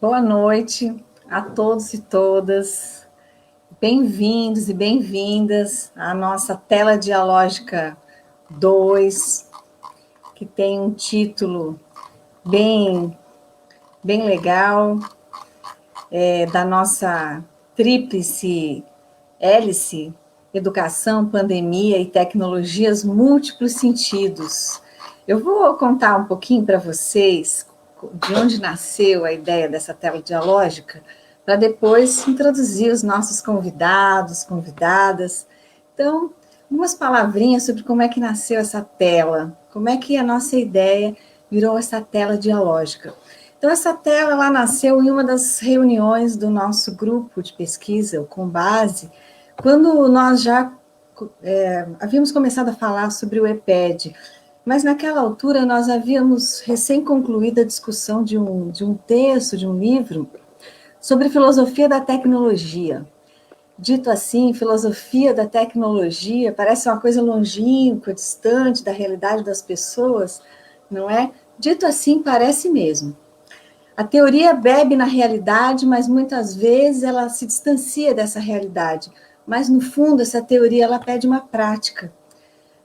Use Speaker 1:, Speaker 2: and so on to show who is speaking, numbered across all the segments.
Speaker 1: Boa noite a todos e todas. Bem-vindos e bem-vindas à nossa tela dialógica 2, que tem um título bem, bem legal, da nossa tríplice hélice, educação, pandemia e tecnologias múltiplos sentidos. Eu vou contar um pouquinho para vocês de onde nasceu a ideia dessa tela dialógica, para depois introduzir os nossos convidados, convidadas. Então, umas palavrinhas sobre como é que nasceu essa tela, como é que a nossa ideia virou essa tela dialógica. Então, essa tela ela nasceu em uma das reuniões do nosso grupo de pesquisa, o Combase, quando nós já havíamos começado a falar sobre o EPED, mas naquela altura nós havíamos recém concluído a discussão de um texto, de um livro, sobre filosofia da tecnologia. Dito assim, filosofia da tecnologia parece uma coisa longínqua, distante da realidade das pessoas, não é? Dito assim, parece mesmo. A teoria bebe na realidade, mas muitas vezes ela se distancia dessa realidade. Mas, no fundo, essa teoria ela pede uma prática.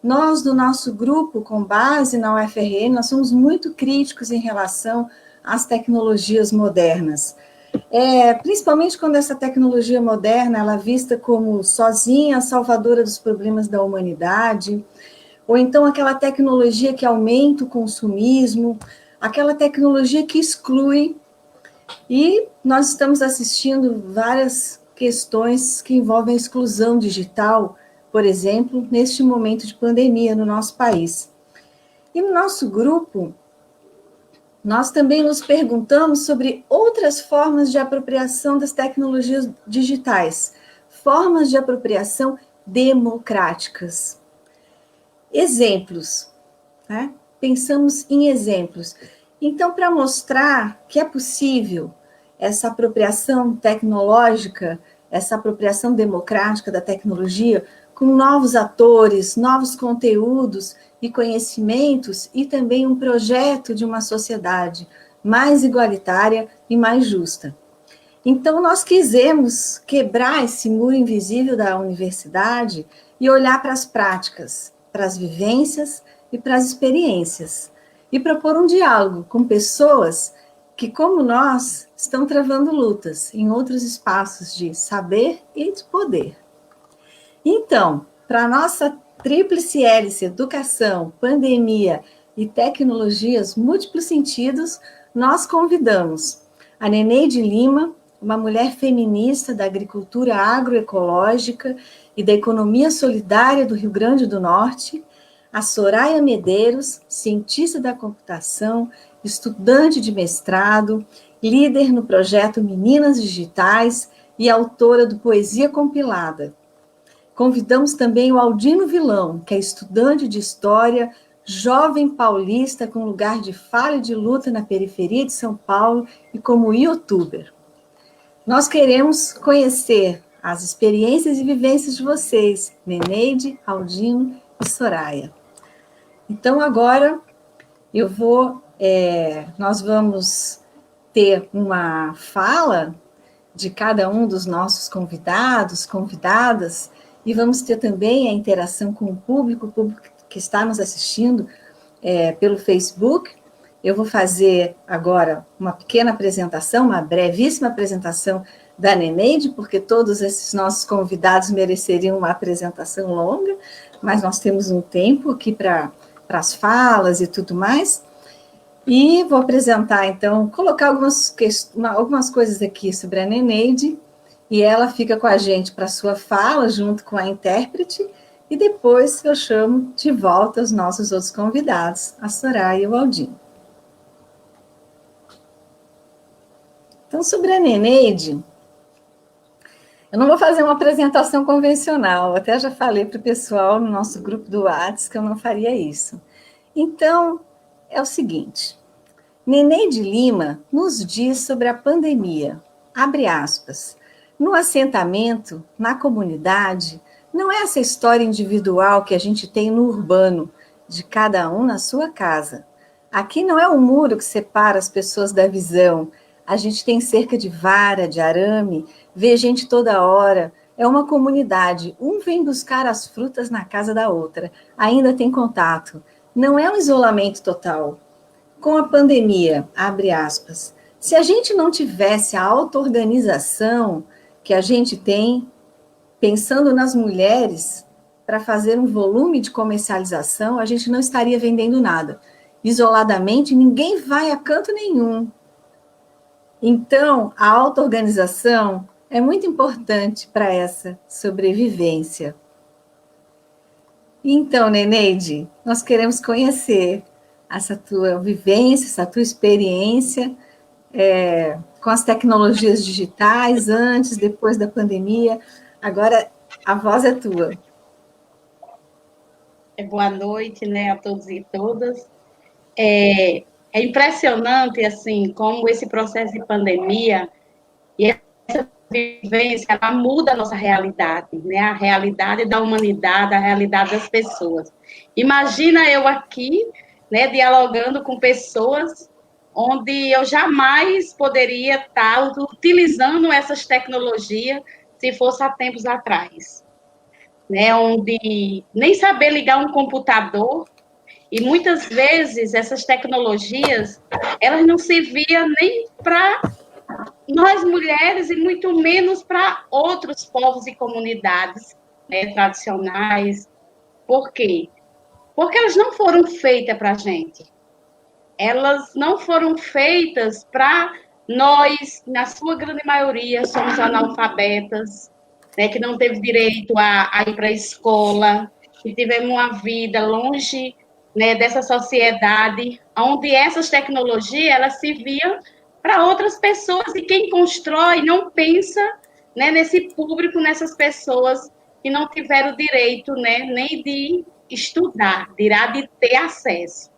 Speaker 1: Nós, do nosso grupo, com base na UFRN, nós somos muito críticos em relação às tecnologias modernas. Principalmente quando essa tecnologia moderna ela é vista como sozinha, salvadora dos problemas da humanidade, ou então aquela tecnologia que aumenta o consumismo, aquela tecnologia que exclui. E nós estamos assistindo várias questões que envolvem a exclusão digital, por exemplo, neste momento de pandemia no nosso país. E no nosso grupo, nós também nos perguntamos sobre outras formas de apropriação das tecnologias digitais, formas de apropriação democráticas. Exemplos, né? Pensamos em exemplos. Então, para mostrar que é possível essa apropriação tecnológica, essa apropriação democrática da tecnologia, com novos atores, novos conteúdos e conhecimentos, e também um projeto de uma sociedade mais igualitária e mais justa. Então, nós quisemos quebrar esse muro invisível da universidade e olhar para as práticas, para as vivências e para as experiências, e propor um diálogo com pessoas que, como nós, estão travando lutas em outros espaços de saber e de poder. Então, para a nossa tríplice hélice, educação, pandemia e tecnologias múltiplos sentidos, nós convidamos a Neneide Lima, uma mulher feminista da agricultura agroecológica e da economia solidária do Rio Grande do Norte, a Soraya Medeiros, cientista da computação, estudante de mestrado, líder no projeto Meninas Digitais e autora do Poesia Compilada. Convidamos também o Aldino Vilão, que é estudante de História, jovem paulista com lugar de fala e de luta na periferia de São Paulo e como youtuber. Nós queremos conhecer as experiências e vivências de vocês, Neneide, Aldino e Soraya. Então, agora, nós vamos ter uma fala de cada um dos nossos convidados, convidadas, e vamos ter também a interação com o público que está nos assistindo pelo Facebook. Eu vou fazer agora uma pequena apresentação, uma brevíssima apresentação da Neneide, porque todos esses nossos convidados mereceriam uma apresentação longa, mas nós temos um tempo aqui para as falas e tudo mais. E vou apresentar, então, colocar algumas coisas aqui sobre a Neneide, e ela fica com a gente para a sua fala, junto com a intérprete, e depois eu chamo de volta os nossos outros convidados, a Soraya e o Aldinho. Então, sobre a Neneide, eu não vou fazer uma apresentação convencional, até já falei para o pessoal no nosso grupo do WhatsApp que eu não faria isso. Então, é o seguinte, Neneide Lima nos diz sobre a pandemia, abre aspas, no assentamento, na comunidade, não é essa história individual que a gente tem no urbano, de cada um na sua casa. Aqui não é um muro que separa as pessoas da visão, a gente tem cerca de vara, de arame, vê gente toda hora. É uma comunidade. Um vem buscar as frutas na casa da outra. Ainda tem contato. Não é um isolamento total. Com a pandemia, abre aspas, se a gente não tivesse a auto-organização que a gente tem, pensando nas mulheres, para fazer um volume de comercialização, a gente não estaria vendendo nada. Isoladamente, ninguém vai a canto nenhum. Então, a auto-organização é muito importante para essa sobrevivência. Então, Neneide, nós queremos conhecer essa tua vivência, essa tua experiência com as tecnologias digitais, antes, depois da pandemia. Agora, a voz é tua.
Speaker 2: Boa noite, né, a todos e todas. É impressionante, assim, como esse processo de pandemia e essa vivência, ela muda a nossa realidade, né, a realidade da humanidade, a realidade das pessoas. Imagina eu aqui, né, dialogando com pessoas onde eu jamais poderia estar utilizando essas tecnologias se fosse há tempos atrás, né, onde nem saber ligar um computador. E muitas vezes essas tecnologias, elas não serviam nem para nós mulheres e muito menos para outros povos e comunidades, né, tradicionais. Por quê? Porque elas não foram feitas para a gente. Elas não foram feitas para nós, na sua grande maioria, somos analfabetas, né, que não teve direito a ir para a escola, que tivemos uma vida longe, né, dessa sociedade, onde essas tecnologias elas serviam para outras pessoas e quem constrói não pensa, né, nesse público, nessas pessoas que não tiveram direito, né, nem de estudar, dirá de ter acesso.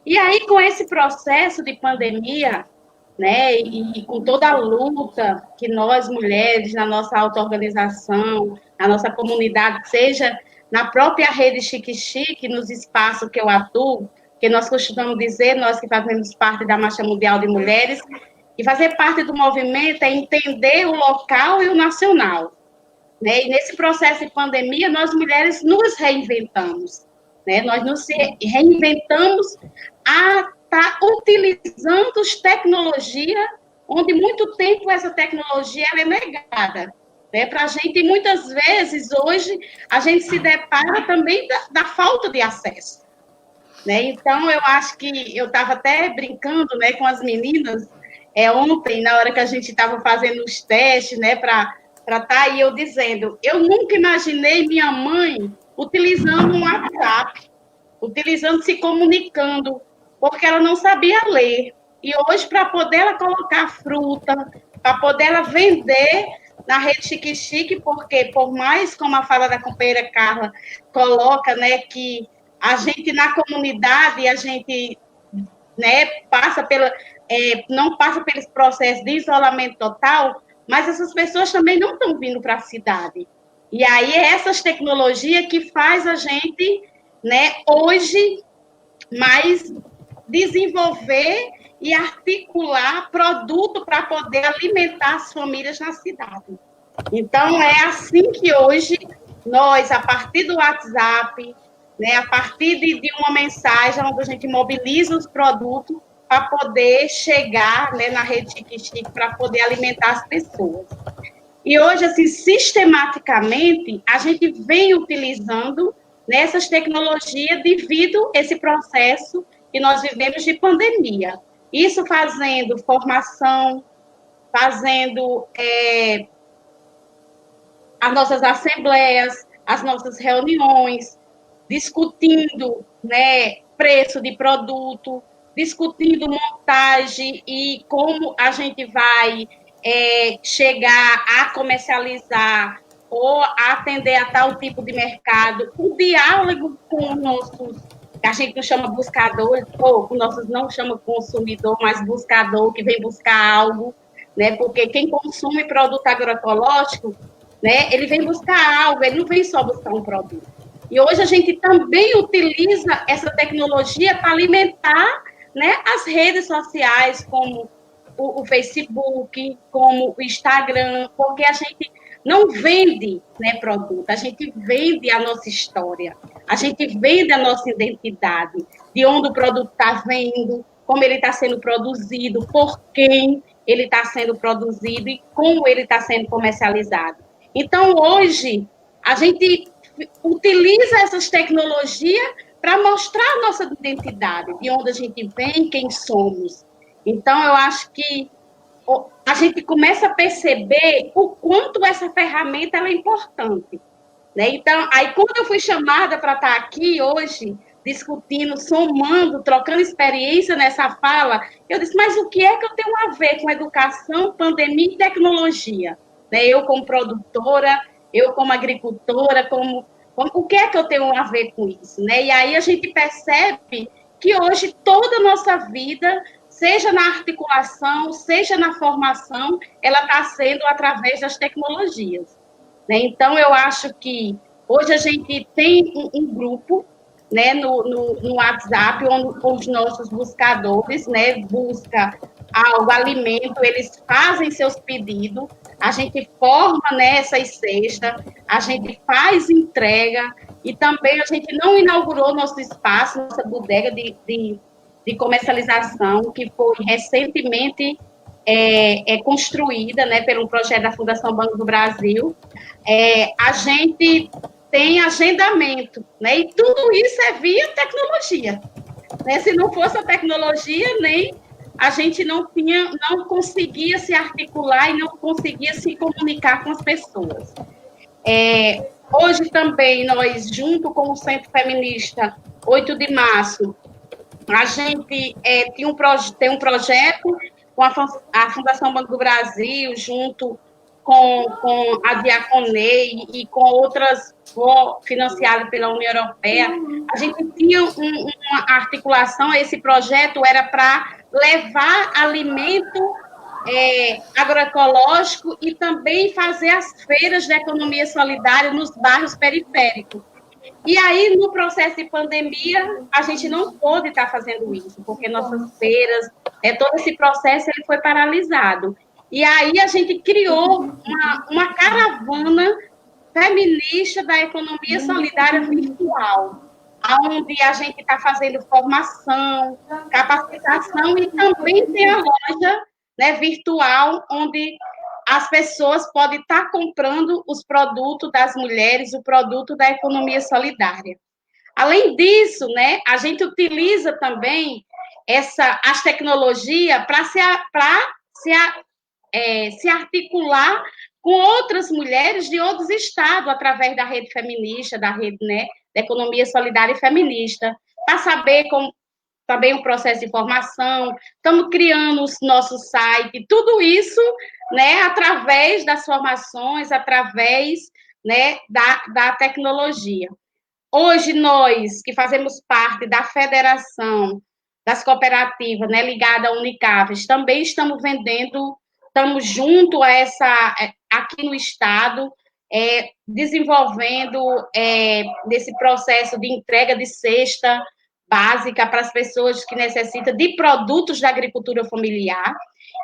Speaker 2: E aí, com esse processo de pandemia, né, e com toda a luta que nós, mulheres, na nossa auto-organização, na nossa comunidade, seja na própria rede Chique Chique, nos espaços que eu atuo, que nós costumamos dizer, nós que fazemos parte da Marcha Mundial de Mulheres, e fazer parte do movimento é entender o local e o nacional. Né? E nesse processo de pandemia, nós mulheres nos reinventamos. Né? Nós nos reinventamos a estar utilizando as tecnologias, onde muito tempo essa tecnologia é negada. Né? Para a gente, muitas vezes, hoje, a gente se depara também da falta de acesso. Né? Então, eu acho que eu estava até brincando, né, com as meninas ontem, na hora que a gente estava fazendo os testes, né, para estar aí eu dizendo, eu nunca imaginei minha mãe utilizando um WhatsApp, utilizando, se comunicando, porque ela não sabia ler. E hoje, para poder ela colocar fruta, para poder ela vender na rede Chique Chique, porque por mais, como a fala da companheira Carla coloca, né, que a gente na comunidade, a gente, né, passa pela, não passa pelo processo de isolamento total, mas essas pessoas também não estão vindo para a cidade. E aí é essas tecnologias que faz a gente, né, hoje, mais desenvolver e articular produto para poder alimentar as famílias na cidade. Então, é assim que hoje nós, a partir do WhatsApp, né, a partir de uma mensagem onde a gente mobiliza os produtos para poder chegar, né, na rede Chique Chique, para poder alimentar as pessoas. E hoje, assim, sistematicamente, a gente vem utilizando nessas tecnologias devido a esse processo que nós vivemos de pandemia. Isso fazendo formação, fazendo as nossas assembleias, as nossas reuniões, discutindo, né, preço de produto, discutindo montagem e como a gente vai chegar a comercializar ou a atender a tal tipo de mercado, o diálogo com os nossos, que a gente não chama buscador, ou os nossos não chama consumidor, mas buscador, que vem buscar algo, né? Porque quem consome produto agroecológico, né, ele vem buscar algo, ele não vem só buscar um produto. E hoje a gente também utiliza essa tecnologia para alimentar, né, as redes sociais, como o Facebook, como o Instagram, porque a gente não vende, né, produto, a gente vende a nossa história, a gente vende a nossa identidade, de onde o produto está vindo, como ele está sendo produzido, por quem ele está sendo produzido e como ele está sendo comercializado. Então, hoje, a gente utiliza essas tecnologias para mostrar a nossa identidade, de onde a gente vem, quem somos. Então, eu acho que a gente começa a perceber o quanto essa ferramenta é importante. Né? Então, aí quando eu fui chamada para estar aqui hoje, discutindo, somando, trocando experiência nessa fala, eu disse, mas o que é que eu tenho a ver com educação, pandemia e tecnologia? Né? Eu como produtora, eu como agricultora, o que é que eu tenho a ver com isso? Né? E aí a gente percebe que hoje toda a nossa vida, seja na articulação, seja na formação, ela está sendo através das tecnologias. Né? Então, eu acho que hoje a gente tem um grupo, né, no WhatsApp, onde os nossos buscadores, né, busca algo, alimento, eles fazem seus pedidos, a gente forma nessas cestas, a gente faz entrega, e também a gente não inaugurou nosso espaço, nossa bodega de comercialização, que foi recentemente construída, né, pelo projeto da Fundação Banco do Brasil. A gente tem agendamento, né, e tudo isso é via tecnologia. Né? Se não fosse a tecnologia, nem a gente não conseguia se articular e não conseguia se comunicar com as pessoas. Hoje também, nós, junto com o Centro Feminista 8 de Março, a gente tem um projeto com a Fundação Banco do Brasil, junto com a Diaconei e com outras financiadas pela União Europeia. A gente tinha uma articulação, esse projeto era para levar alimento agroecológico e também fazer as feiras de economia solidária nos bairros periféricos. E aí, no processo de pandemia, a gente não pôde estar fazendo isso, porque nossas feiras, todo esse processo ele foi paralisado. E aí a gente criou uma caravana feminista da economia solidária virtual, onde a gente está fazendo formação, capacitação e também tem a loja, né, virtual, onde as pessoas podem estar comprando os produtos das mulheres, o produto da economia solidária. Além disso, né, a gente utiliza também as tecnologias para se articular com outras mulheres de outros estados, através da rede feminista, da rede, né, da economia solidária e feminista, para saber como também o processo de formação, estamos criando o nosso site, tudo isso, né, através das formações, através, né, da tecnologia. Hoje, nós, que fazemos parte da federação das cooperativas, né, ligada à Unicaves, também estamos junto a aqui no Estado, desenvolvendo nesse processo de entrega de cesta básica para as pessoas que necessitam de produtos da agricultura familiar.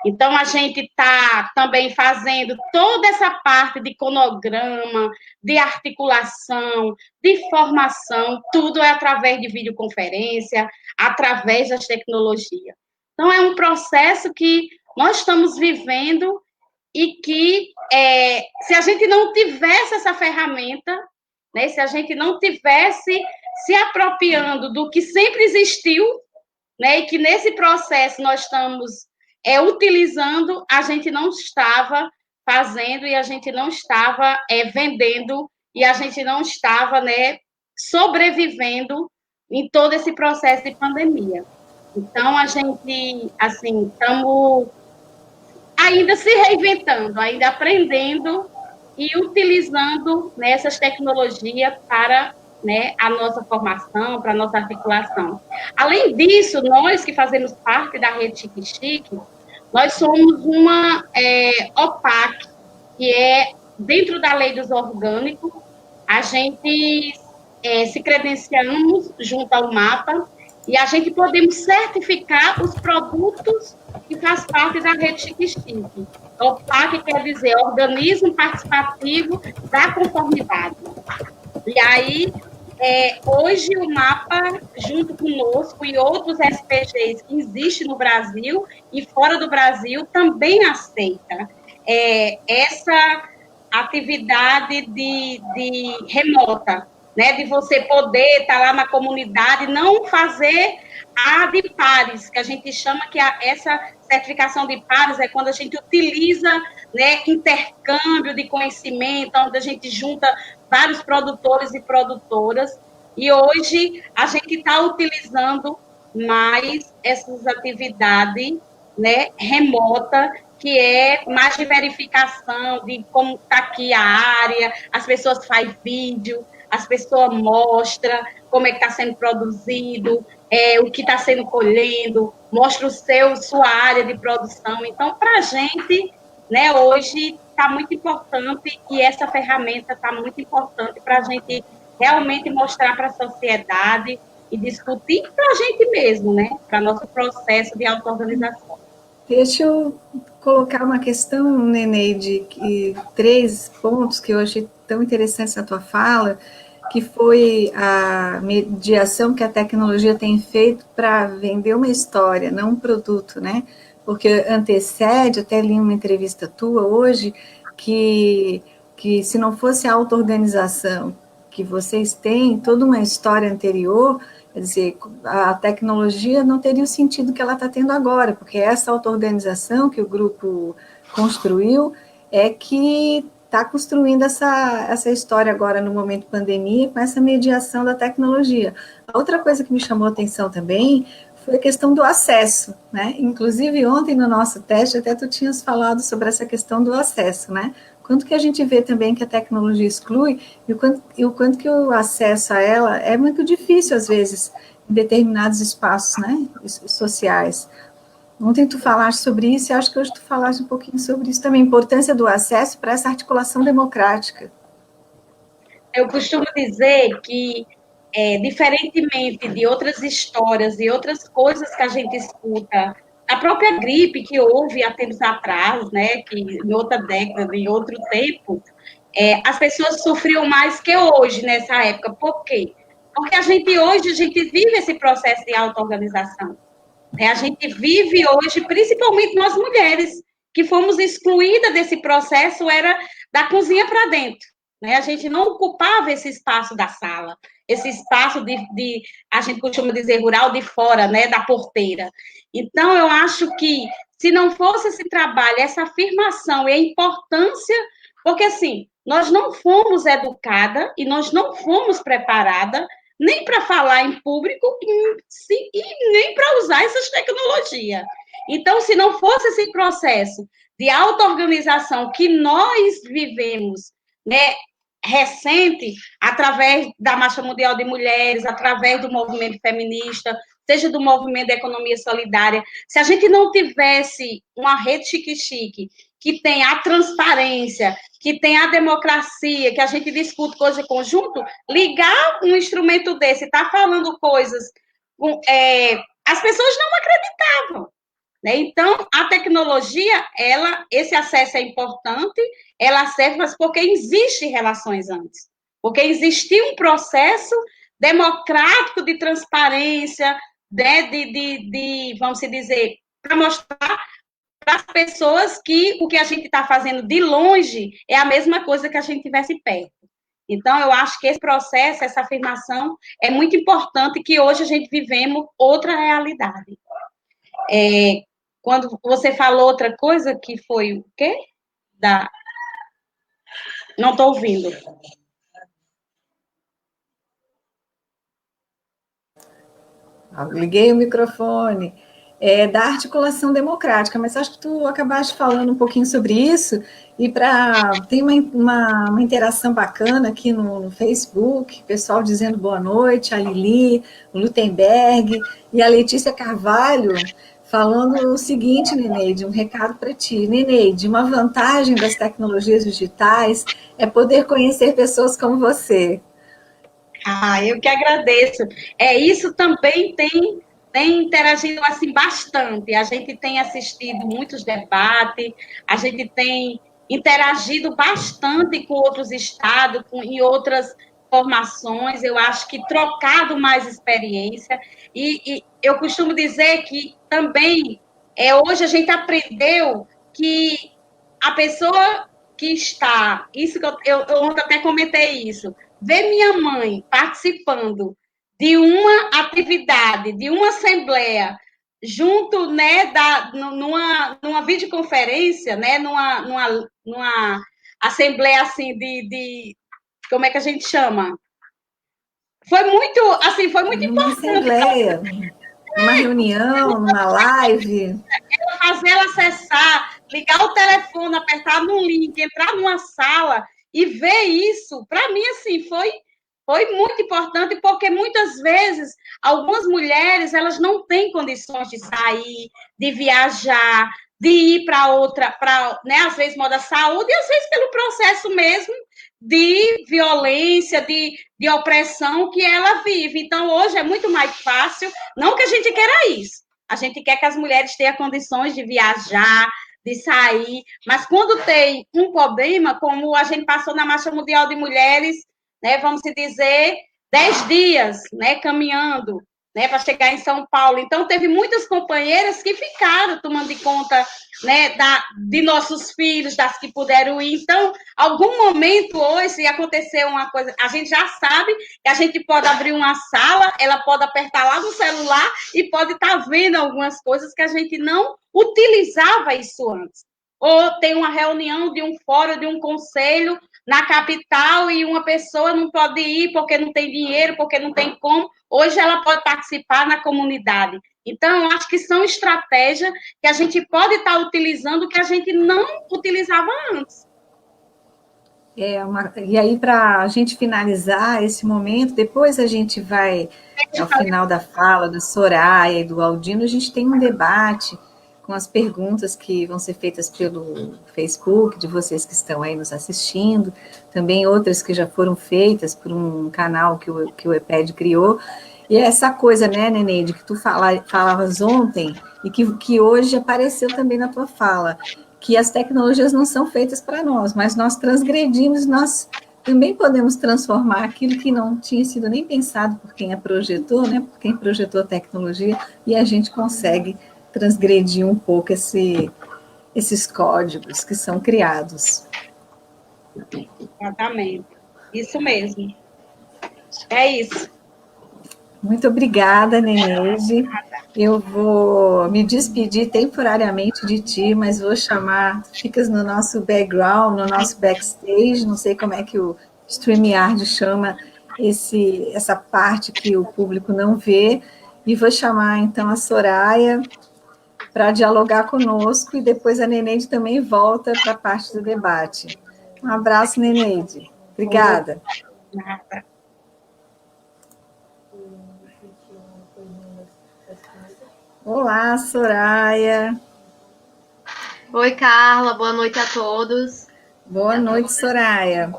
Speaker 2: Então, a gente está também fazendo toda essa parte de cronograma, de articulação, de formação, tudo é através de videoconferência, através das tecnologias. Então, é um processo que nós estamos vivendo e que, se a gente não tivesse essa ferramenta, né, se a gente não tivesse se apropriando do que sempre existiu, né, e que nesse processo nós estamos utilizando, a gente não estava fazendo e a gente não estava vendendo e a gente não estava, né, sobrevivendo em todo esse processo de pandemia. Então, a gente, assim, estamos ainda se reinventando, ainda aprendendo e utilizando, né, essas tecnologias para, né, a nossa formação, para a nossa articulação. Além disso, nós que fazemos parte da Rede Chique Chique, nós somos uma OPAC, que é dentro da Lei dos Orgânicos, a gente se credenciamos junto ao MAPA, E a gente podemos certificar os produtos que faz parte da rede Chique-Chique. OPAC quer dizer Organismo Participativo da Conformidade. E aí, hoje o MAPA, junto conosco e outros SPGs que existem no Brasil e fora do Brasil, também aceita essa atividade de remota, né, de você poder estar lá na comunidade, não fazer a de pares, que a gente chama que essa certificação de pares é quando a gente utiliza, né, intercâmbio de conhecimento, onde a gente junta vários produtores e produtoras, e hoje a gente está utilizando mais essas atividades, né, remota, que é mais de verificação de como está aqui a área, as pessoas fazem vídeo, as pessoas mostram como é que está sendo produzido, o que está sendo colhendo, mostra sua área de produção. Então, para a gente, né, hoje está muito importante e essa ferramenta está muito importante para a gente realmente mostrar para a sociedade e discutir para a gente mesmo, né, para nosso processo de auto-organização.
Speaker 1: Deixa eu colocar uma questão, Neneide, que 3 pontos que eu achei tão interessantes na tua fala, que foi a mediação que a tecnologia tem feito para vender uma história, não um produto, né? Porque antecede, até li uma entrevista tua hoje, que se não fosse a auto-organização que vocês têm, toda uma história anterior, quer dizer, a tecnologia não teria o sentido que ela está tendo agora, porque essa auto-organização que o grupo construiu é que está construindo essa história agora no momento de pandemia, com essa mediação da tecnologia. A outra coisa que me chamou a atenção também foi a questão do acesso, né? Inclusive, ontem no nosso teste, até tu tinhas falado sobre essa questão do acesso, né? Quanto que a gente vê também que a tecnologia exclui e o quanto que o acesso a ela é muito difícil, às vezes, em determinados espaços, né, sociais. Ontem tu falaste sobre isso e acho que hoje tu falaste um pouquinho sobre isso também, a importância do acesso para essa articulação democrática.
Speaker 2: Eu costumo dizer que, diferentemente de outras histórias e outras coisas que a gente escuta, a própria gripe que houve há tempos atrás, né, que em outra década, em outro tempo, as pessoas sofriam mais que hoje, nessa época. Por quê? Porque hoje, a gente vive esse processo de auto-organização. A gente vive hoje, principalmente nós mulheres, que fomos excluídas desse processo, era da cozinha para dentro. Né? A gente não ocupava esse espaço da sala, esse espaço a gente costuma dizer, rural de fora, né, da porteira. Então, eu acho que, se não fosse esse trabalho, essa afirmação e a importância, porque, assim, nós não fomos educadas e nós não fomos preparadas nem para falar em público e nem para usar essas tecnologias. Então, se não fosse esse processo de auto-organização que nós vivemos, né, recente, através da Marcha Mundial de Mulheres, através do movimento feminista, seja do movimento da economia solidária, se a gente não tivesse uma rede chique-chique, que tem a transparência, que tem a democracia, que a gente discute coisa em conjunto, ligar um instrumento desse, estar falando coisas, as pessoas não acreditavam. Né? Então, a tecnologia, esse acesso é importante, ela serve, mas porque existem relações antes. Porque existia um processo democrático de transparência, né, vamos dizer, para mostrar para as pessoas que o que a gente está fazendo de longe é a mesma coisa que a gente tivesse perto. Então, eu acho que esse processo, essa afirmação, é muito importante, que hoje a gente vivemos outra realidade. Quando você falou outra coisa, que foi o quê? Não estou ouvindo.
Speaker 1: Liguei o microfone. Da articulação democrática, mas acho que tu acabaste falando um pouquinho sobre isso, e tem uma interação bacana aqui no Facebook, pessoal dizendo boa noite, a Lili, o Lutemberg e a Letícia Carvalho, falando o seguinte, Neneide, um recado para ti. Neneide, uma vantagem das tecnologias digitais é poder conhecer pessoas como você.
Speaker 2: Eu que agradeço. Isso também tem interagido assim bastante. A gente tem assistido muitos debates, a gente tem interagido bastante com outros estados, em outras formações. Eu acho que trocado mais experiência. E eu costumo dizer que também hoje a gente aprendeu que a pessoa que está, isso que eu ontem até comentei isso, ver minha mãe participando de uma atividade, de uma assembleia, junto, né, numa videoconferência, né, numa assembleia assim como é que a gente chama? Foi muito
Speaker 1: Numa
Speaker 2: importante.
Speaker 1: assembleia, numa reunião, numa live.
Speaker 2: Fazer ela acessar, ligar o telefone, apertar num link, entrar numa sala e ver isso, para mim, assim, foi muito importante, porque muitas vezes algumas mulheres elas não têm condições de sair, de viajar, de ir para outra, né, às vezes moda saúde, e às vezes pelo processo mesmo de violência, de opressão que ela vive. Então, hoje é muito mais fácil, não que a gente queira isso, a gente quer que as mulheres tenham condições de viajar, de sair, mas quando tem um problema, como a gente passou na Marcha Mundial de Mulheres, né, vamos dizer, 10 dias, né, caminhando, né, para chegar em São Paulo. Então, teve muitas companheiras que ficaram tomando de conta, né, de nossos filhos, das que puderam ir. Então, algum momento hoje, se acontecer uma coisa, a gente já sabe que a gente pode abrir uma sala, ela pode apertar lá no celular e pode estar vendo algumas coisas que a gente não utilizava isso antes. Ou tem uma reunião de um fórum, de um conselho na capital e uma pessoa não pode ir porque não tem dinheiro, porque não tem como. Hoje ela pode participar na comunidade. Então, eu acho que são estratégias que a gente pode estar utilizando que a gente não utilizava antes.
Speaker 1: E aí, para a gente finalizar esse momento, depois a gente vai, ao final da fala da Soraya e do Aldino, a gente tem um debate com as perguntas que vão ser feitas pelo Facebook, de vocês que estão aí nos assistindo, também outras que já foram feitas por um canal que o EPED criou. E essa coisa, né, Neneide, que tu falavas ontem e que hoje apareceu também na tua fala, que as tecnologias não são feitas para nós, mas nós transgredimos, nós também podemos transformar aquilo que não tinha sido nem pensado por quem a projetou, né, por quem projetou a tecnologia, e a gente consegue transgredir um pouco esses códigos que são criados.
Speaker 2: Exatamente. Isso mesmo. É isso.
Speaker 1: Muito obrigada, Neneide. Eu vou me despedir temporariamente de ti, mas vou chamar, ficas no nosso background, no nosso backstage, não sei como é que o StreamYard chama essa parte que o público não vê, e vou chamar então a Soraya para dialogar conosco, e depois a Neneide também volta para a parte do debate. Um abraço, Neneide. Obrigada.
Speaker 2: Nada.
Speaker 1: Olá, Soraya.
Speaker 3: Oi, Carla, boa noite a todos.
Speaker 1: Boa noite, Soraya.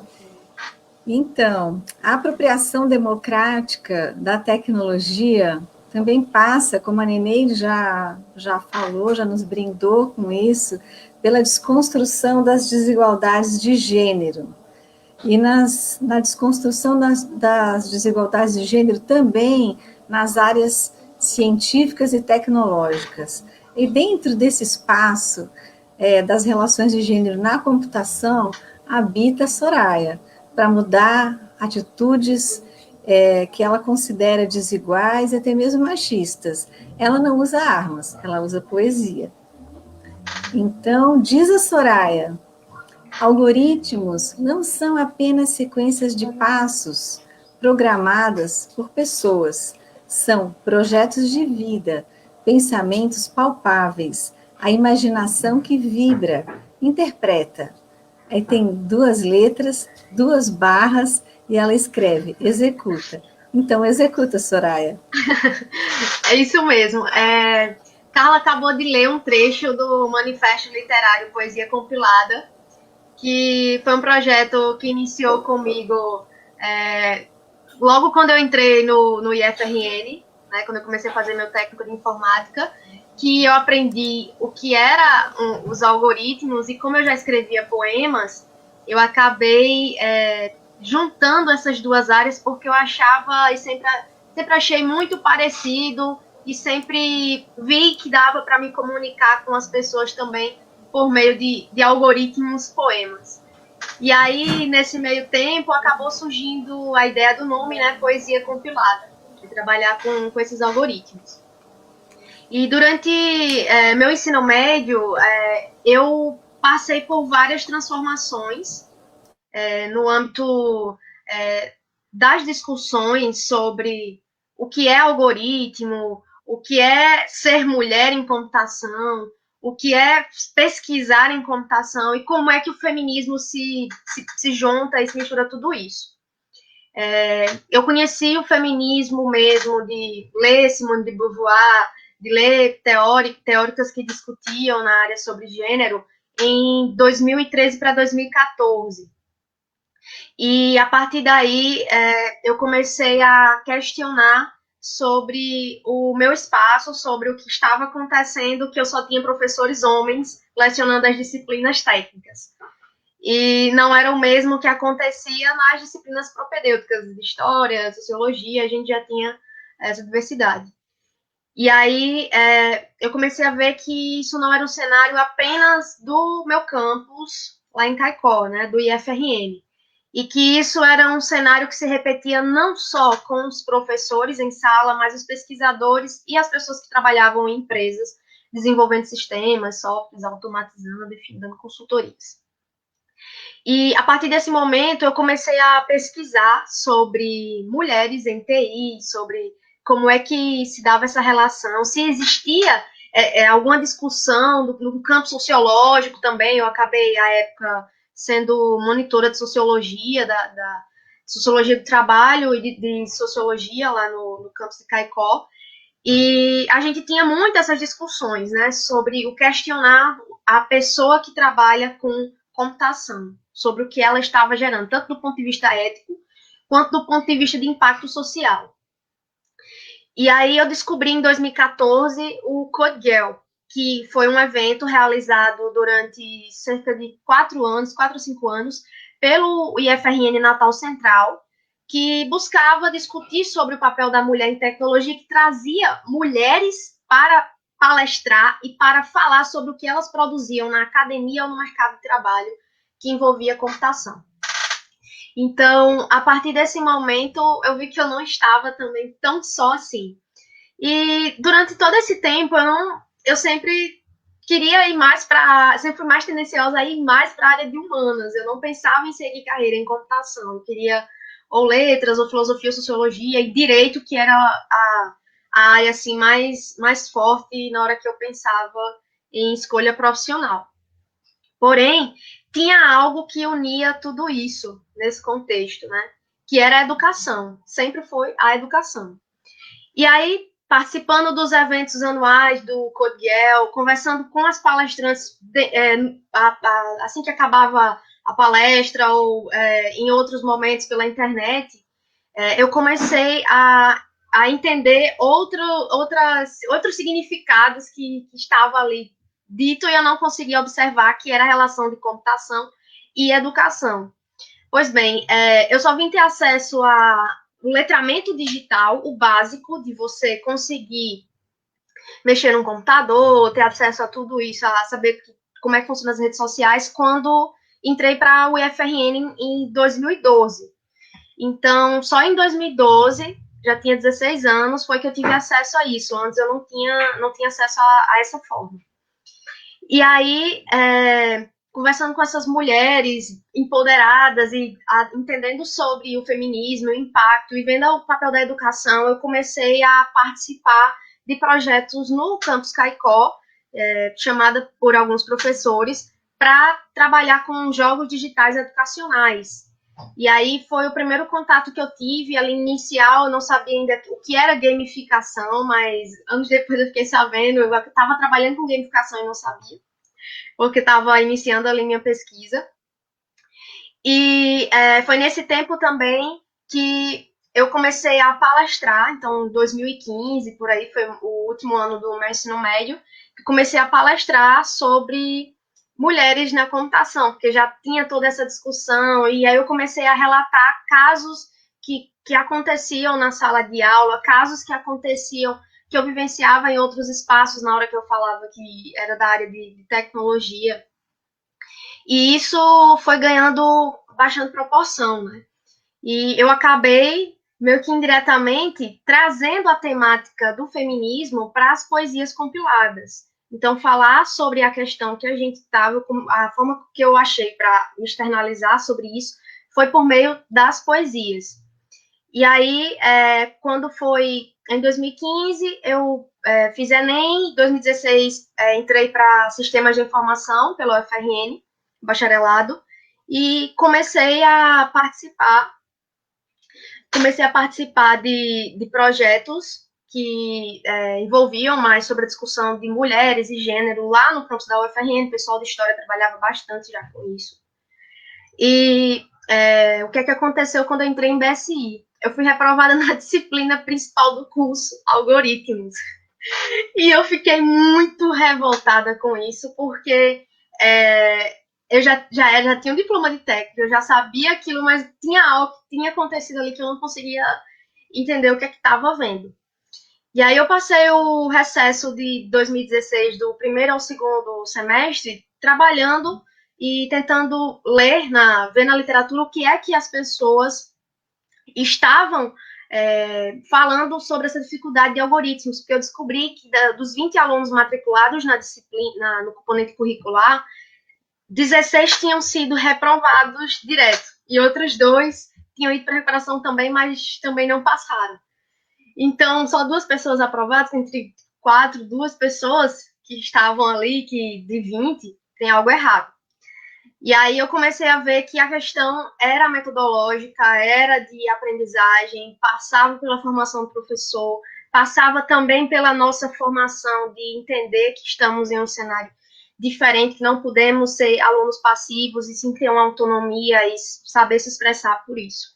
Speaker 1: Então, a apropriação democrática da tecnologia também passa, como a Neneide já falou, já nos brindou com isso, pela desconstrução das desigualdades de gênero. E na desconstrução das desigualdades de gênero também nas áreas científicas e tecnológicas. E dentro desse espaço das relações de gênero na computação, habita a Soraya, para mudar atitudes que ela considera desiguais e até mesmo machistas. Ela não usa armas, ela usa poesia. Então, diz a Soraya, algoritmos não são apenas sequências de passos programadas por pessoas, são projetos de vida, pensamentos palpáveis, a imaginação que vibra, interpreta. Aí tem 2 letras, 2 barras, e ela escreve, executa. Então, executa, Soraya.
Speaker 3: É isso mesmo. Carla acabou de ler um trecho do Manifesto Literário Poesia Compilada, que foi um projeto que iniciou comigo logo quando eu entrei no IFRN, né, quando eu comecei a fazer meu técnico de informática, que eu aprendi o que eram os algoritmos, e como eu já escrevia poemas, eu acabei juntando essas duas áreas, porque eu achava e sempre achei muito parecido, e sempre vi que dava para me comunicar com as pessoas também por meio de algoritmos poemas. E aí, nesse meio tempo, acabou surgindo a ideia do nome, né, Poesia Compilada, de trabalhar com esses algoritmos. E durante meu ensino médio, eu passei por várias transformações no âmbito das discussões sobre o que é algoritmo, o que é ser mulher em computação, o que é pesquisar em computação e como é que o feminismo se junta e se mistura tudo isso. Eu conheci o feminismo mesmo de ler Simone de Beauvoir, de ler teóricas que discutiam na área sobre gênero em 2013 para 2014. E a partir daí eu comecei a questionar sobre o meu espaço, sobre o que estava acontecendo, que eu só tinha professores homens lecionando as disciplinas técnicas. E não era o mesmo que acontecia nas disciplinas propedêuticas de história, sociologia, a gente já tinha essa diversidade. E aí eu comecei a ver que isso não era um cenário apenas do meu campus, lá em Caicó, né, do IFRN. E que isso era um cenário que se repetia não só com os professores em sala, mas os pesquisadores e as pessoas que trabalhavam em empresas, desenvolvendo sistemas, softwares, automatizando, enfim, dando consultorias. E a partir desse momento eu comecei a pesquisar sobre mulheres em TI, sobre como é que se dava essa relação, se existia alguma discussão do campo sociológico também. Eu acabei, à época, sendo monitora de sociologia, da sociologia do trabalho e de sociologia lá no campus de Caicó. E a gente tinha muito essas discussões, né, sobre o questionar a pessoa que trabalha com computação, sobre o que ela estava gerando, tanto do ponto de vista ético, quanto do ponto de vista de impacto social. E aí eu descobri em 2014 o Code Girl, que foi um evento realizado durante cerca de 4 ou 5 anos, pelo IFRN Natal Central, que buscava discutir sobre o papel da mulher em tecnologia, que trazia mulheres para palestrar e para falar sobre o que elas produziam na academia ou no mercado de trabalho que envolvia computação. Então, a partir desse momento, eu vi que eu não estava também tão só assim. E durante todo esse tempo, eu sempre queria ir mais para, sempre fui mais tendenciosa a ir mais para a área de humanas. Eu não pensava em seguir carreira em computação. Eu queria ou letras, ou filosofia, ou sociologia, e direito, que era a área assim mais forte na hora que eu pensava em escolha profissional. Porém, tinha algo que unia tudo isso nesse contexto, né? Que era a educação. Sempre foi a educação. E aí, participando dos eventos anuais do Codegel, conversando com as palestrantes assim que acabava a palestra ou em outros momentos pela internet, eu comecei a entender outros significados que estavam ali dito, e eu não conseguia observar, que era a relação de computação e educação. Pois bem, eu só vim ter acesso ao letramento digital, o básico de você conseguir mexer no computador, ter acesso a tudo isso, a saber como é que funcionam as redes sociais, quando entrei para o IFRN em 2012. Então, só em 2012, já tinha 16 anos, foi que eu tive acesso a isso. Antes eu não tinha acesso a essa forma. E aí, conversando com essas mulheres empoderadas e entendendo sobre o feminismo, o impacto, e vendo o papel da educação, eu comecei a participar de projetos no Campus Caicó, chamada por alguns professores, para trabalhar com jogos digitais educacionais. E aí foi o primeiro contato que eu tive. Ali inicial, eu não sabia ainda o que era gamificação, mas anos depois eu fiquei sabendo. Eu estava trabalhando com gamificação e não sabia, porque estava iniciando ali minha pesquisa. E foi nesse tempo também que eu comecei a palestrar, então, em 2015, por aí, foi o último ano do meu ensino médio, comecei a palestrar sobre mulheres na computação, porque já tinha toda essa discussão, e aí eu comecei a relatar casos que aconteciam na sala de aula, casos que aconteciam, que eu vivenciava em outros espaços, na hora que eu falava que era da área de tecnologia. E isso foi ganhando bastante proporção, né? E eu acabei, meio que indiretamente, trazendo a temática do feminismo para as poesias compiladas. Então, falar sobre a questão que a gente estava, a forma que eu achei para externalizar sobre isso, foi por meio das poesias. E aí, quando foi em 2015, eu fiz Enem, em 2016 entrei para Sistemas de Informação pela UFRN, bacharelado, e comecei a participar de projetos que envolviam mais sobre a discussão de mulheres e gênero lá no campus da UFRN. O pessoal de História trabalhava bastante já com isso. E o que é que aconteceu quando eu entrei em BSI? Eu fui reprovada na disciplina principal do curso, Algoritmos. E eu fiquei muito revoltada com isso, porque eu já tinha um diploma de técnico, eu já sabia aquilo, mas tinha algo que tinha acontecido ali que eu não conseguia entender o que é que estava vendo. E aí eu passei o recesso de 2016, do primeiro ao segundo semestre, trabalhando e tentando ver na literatura o que é que as pessoas estavam falando sobre essa dificuldade de algoritmos, porque eu descobri que dos 20 alunos matriculados na disciplina, no componente curricular, 16 tinham sido reprovados direto, e outros 2 tinham ido para recuperação também, mas também não passaram. Então, só 2 pessoas aprovadas, entre 2 pessoas que estavam ali, que de 20, tem algo errado. E aí eu comecei a ver que a questão era metodológica, era de aprendizagem, passava pela formação do professor, passava também pela nossa formação de entender que estamos em um cenário diferente, que não podemos ser alunos passivos e sim ter uma autonomia e saber se expressar por isso.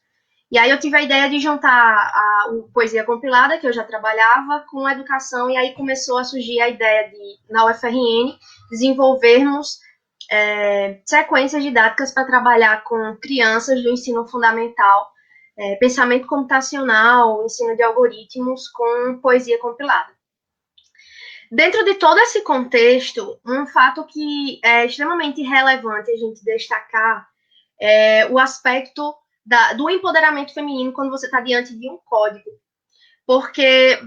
Speaker 3: E aí eu tive a ideia de juntar a poesia compilada, que eu já trabalhava, com a educação, e aí começou a surgir a ideia de, na UFRN, desenvolvermos sequências didáticas para trabalhar com crianças do ensino fundamental, pensamento computacional, ensino de algoritmos com poesia compilada. Dentro de todo esse contexto, um fato que é extremamente relevante a gente destacar é o aspecto do empoderamento feminino quando você está diante de um código. Porque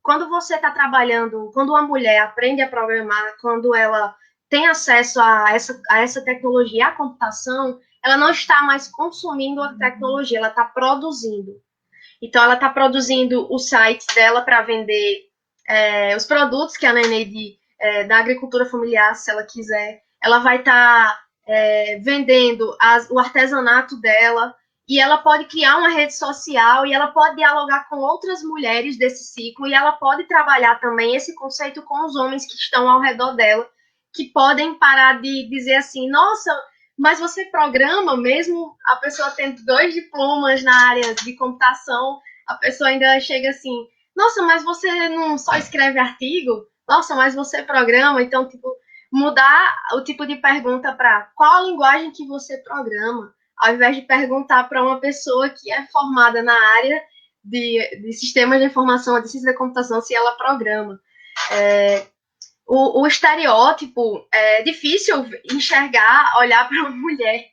Speaker 3: quando você está trabalhando, quando uma mulher aprende a programar, quando ela tem acesso a essa tecnologia, a computação, ela não está mais consumindo a tecnologia, ela está produzindo. Então, ela está produzindo o site dela para vender os produtos que a Neneide da agricultura familiar, se ela quiser. Ela vai estar vendendo o artesanato dela, e ela pode criar uma rede social, e ela pode dialogar com outras mulheres desse ciclo, e ela pode trabalhar também esse conceito com os homens que estão ao redor dela, que podem parar de dizer assim, nossa, mas você programa, mesmo a pessoa tendo 2 diplomas na área de computação, a pessoa ainda chega assim, nossa, mas você não só escreve artigo? Nossa, mas você programa? Então, tipo, mudar o tipo de pergunta para qual a linguagem que você programa, ao invés de perguntar para uma pessoa que é formada na área de sistemas de informação, de ciência da computação, se ela programa. O estereótipo é difícil enxergar, olhar para uma mulher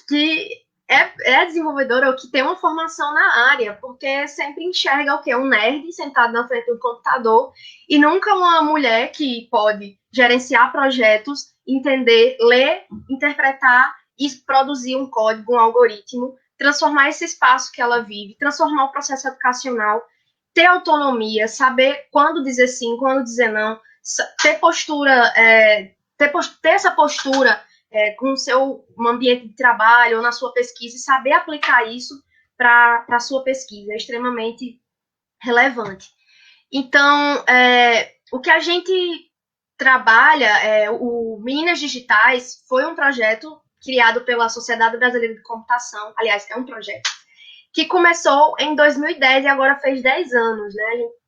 Speaker 3: que é desenvolvedora ou que tem uma formação na área, porque sempre enxerga o quê? Um nerd sentado na frente do computador e nunca uma mulher que pode gerenciar projetos, entender, ler, interpretar e produzir um código, um algoritmo, transformar esse espaço que ela vive, transformar o processo educacional, ter autonomia, saber quando dizer sim, quando dizer não, ter postura, ter essa postura com o seu ambiente de trabalho ou na sua pesquisa e saber aplicar isso para a sua pesquisa. É extremamente relevante. Então, o que a gente trabalha, o Meninas Digitais, foi um projeto criado pela Sociedade Brasileira de Computação, aliás, é um projeto, que começou em 2010 e agora fez 10 anos, né?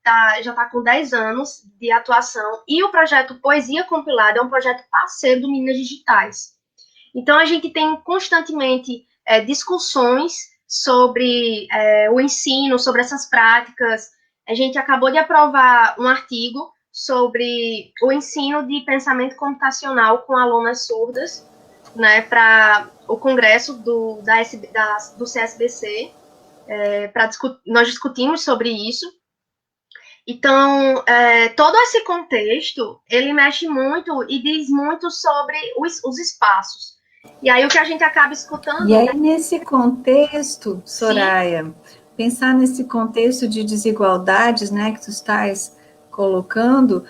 Speaker 3: A gente já está com 10 anos de atuação. E o projeto Poesia Compilada é um projeto parceiro do Meninas Digitais. Então, a gente tem constantemente discussões sobre o ensino, sobre essas práticas. A gente acabou de aprovar um artigo sobre o ensino de pensamento computacional com alunas surdas, né, para o congresso do CSBC. Nós discutimos sobre isso. Então, todo esse contexto, ele mexe muito e diz muito sobre os espaços. E aí, o que a gente acaba escutando...
Speaker 1: E aí, nesse contexto, Soraya, sim, pensar nesse contexto de desigualdades, né, que tu estás colocando,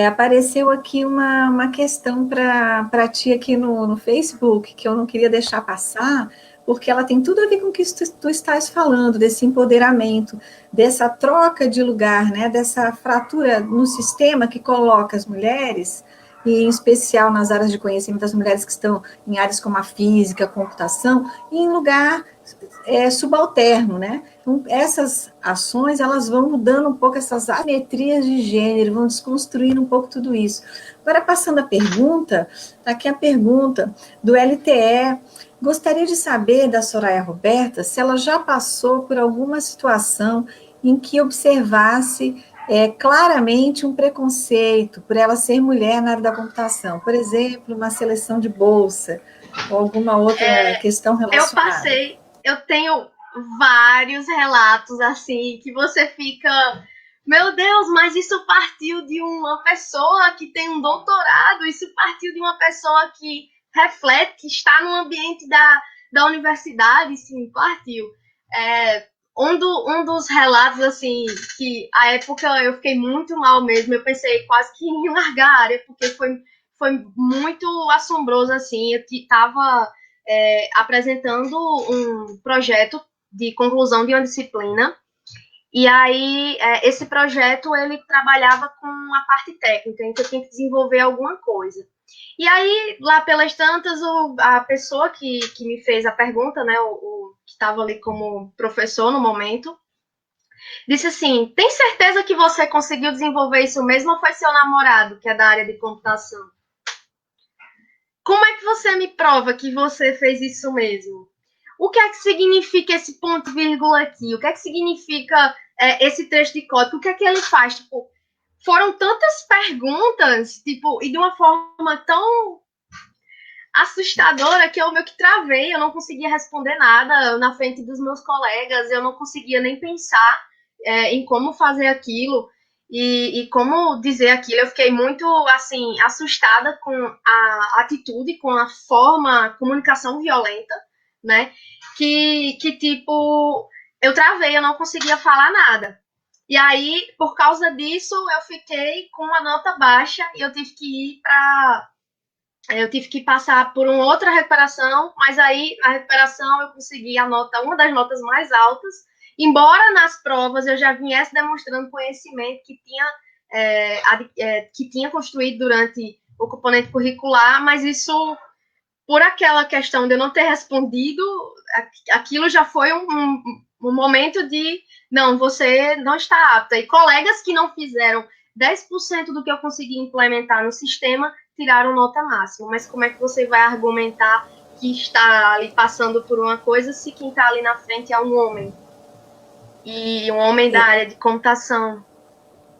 Speaker 1: apareceu aqui uma questão para ti aqui no Facebook, que eu não queria deixar passar, porque ela tem tudo a ver com o que tu estás falando, desse empoderamento, dessa troca de lugar, né, dessa fratura no sistema que coloca as mulheres, e em especial nas áreas de conhecimento, as mulheres que estão em áreas como a física, a computação, em lugar subalterno, né? Então, essas ações, elas vão mudando um pouco essas assimetrias de gênero, vão desconstruindo um pouco tudo isso. Agora, passando a pergunta, está aqui a pergunta do LTE. Gostaria de saber da Soraya Roberta se ela já passou por alguma situação em que observasse claramente um preconceito por ela ser mulher na área da computação. Por exemplo, uma seleção de bolsa ou alguma outra questão relacionada.
Speaker 3: Eu tenho vários relatos assim, que você fica... Meu Deus, mas isso partiu de uma pessoa que tem um doutorado, isso partiu de uma pessoa que reflete, que está no ambiente da universidade, sim, partiu. Um dos relatos, assim, que à época eu fiquei muito mal mesmo, eu pensei quase que em largar a área, porque foi muito assombroso, assim, eu estava apresentando um projeto de conclusão de uma disciplina, e aí esse projeto, ele trabalhava com a parte técnica, então eu tinha que desenvolver alguma coisa. E aí, lá pelas tantas, a pessoa que me fez a pergunta, né, o que estava ali como professor no momento, disse assim, tem certeza que você conseguiu desenvolver isso mesmo ou foi seu namorado, que é da área de computação? Como é que você me prova que você fez isso mesmo? O que é que significa esse ponto vírgula aqui? O que é que significa esse trecho de código? O que é que ele faz? Tipo, foram tantas perguntas, tipo, e de uma forma tão assustadora que eu meio que travei, eu não conseguia responder nada na frente dos meus colegas, eu não conseguia nem pensar em como fazer aquilo e como dizer aquilo. Eu fiquei muito, assim, assustada com a atitude, com a forma, a comunicação violenta, né, que tipo, eu travei, eu não conseguia falar nada. E aí, por causa disso, eu fiquei com uma nota baixa e eu tive que passar por uma outra recuperação, mas aí na recuperação eu consegui uma das notas mais altas, embora nas provas eu já viesse demonstrando conhecimento que tinha construído durante o componente curricular, mas isso, por aquela questão de eu não ter respondido, aquilo já foi um momento de, não, você não está apta. E colegas que não fizeram 10% do que eu consegui implementar no sistema tiraram nota máxima. Mas como é que você vai argumentar que está ali passando por uma coisa se quem está ali na frente é um homem? E um homem da área de computação.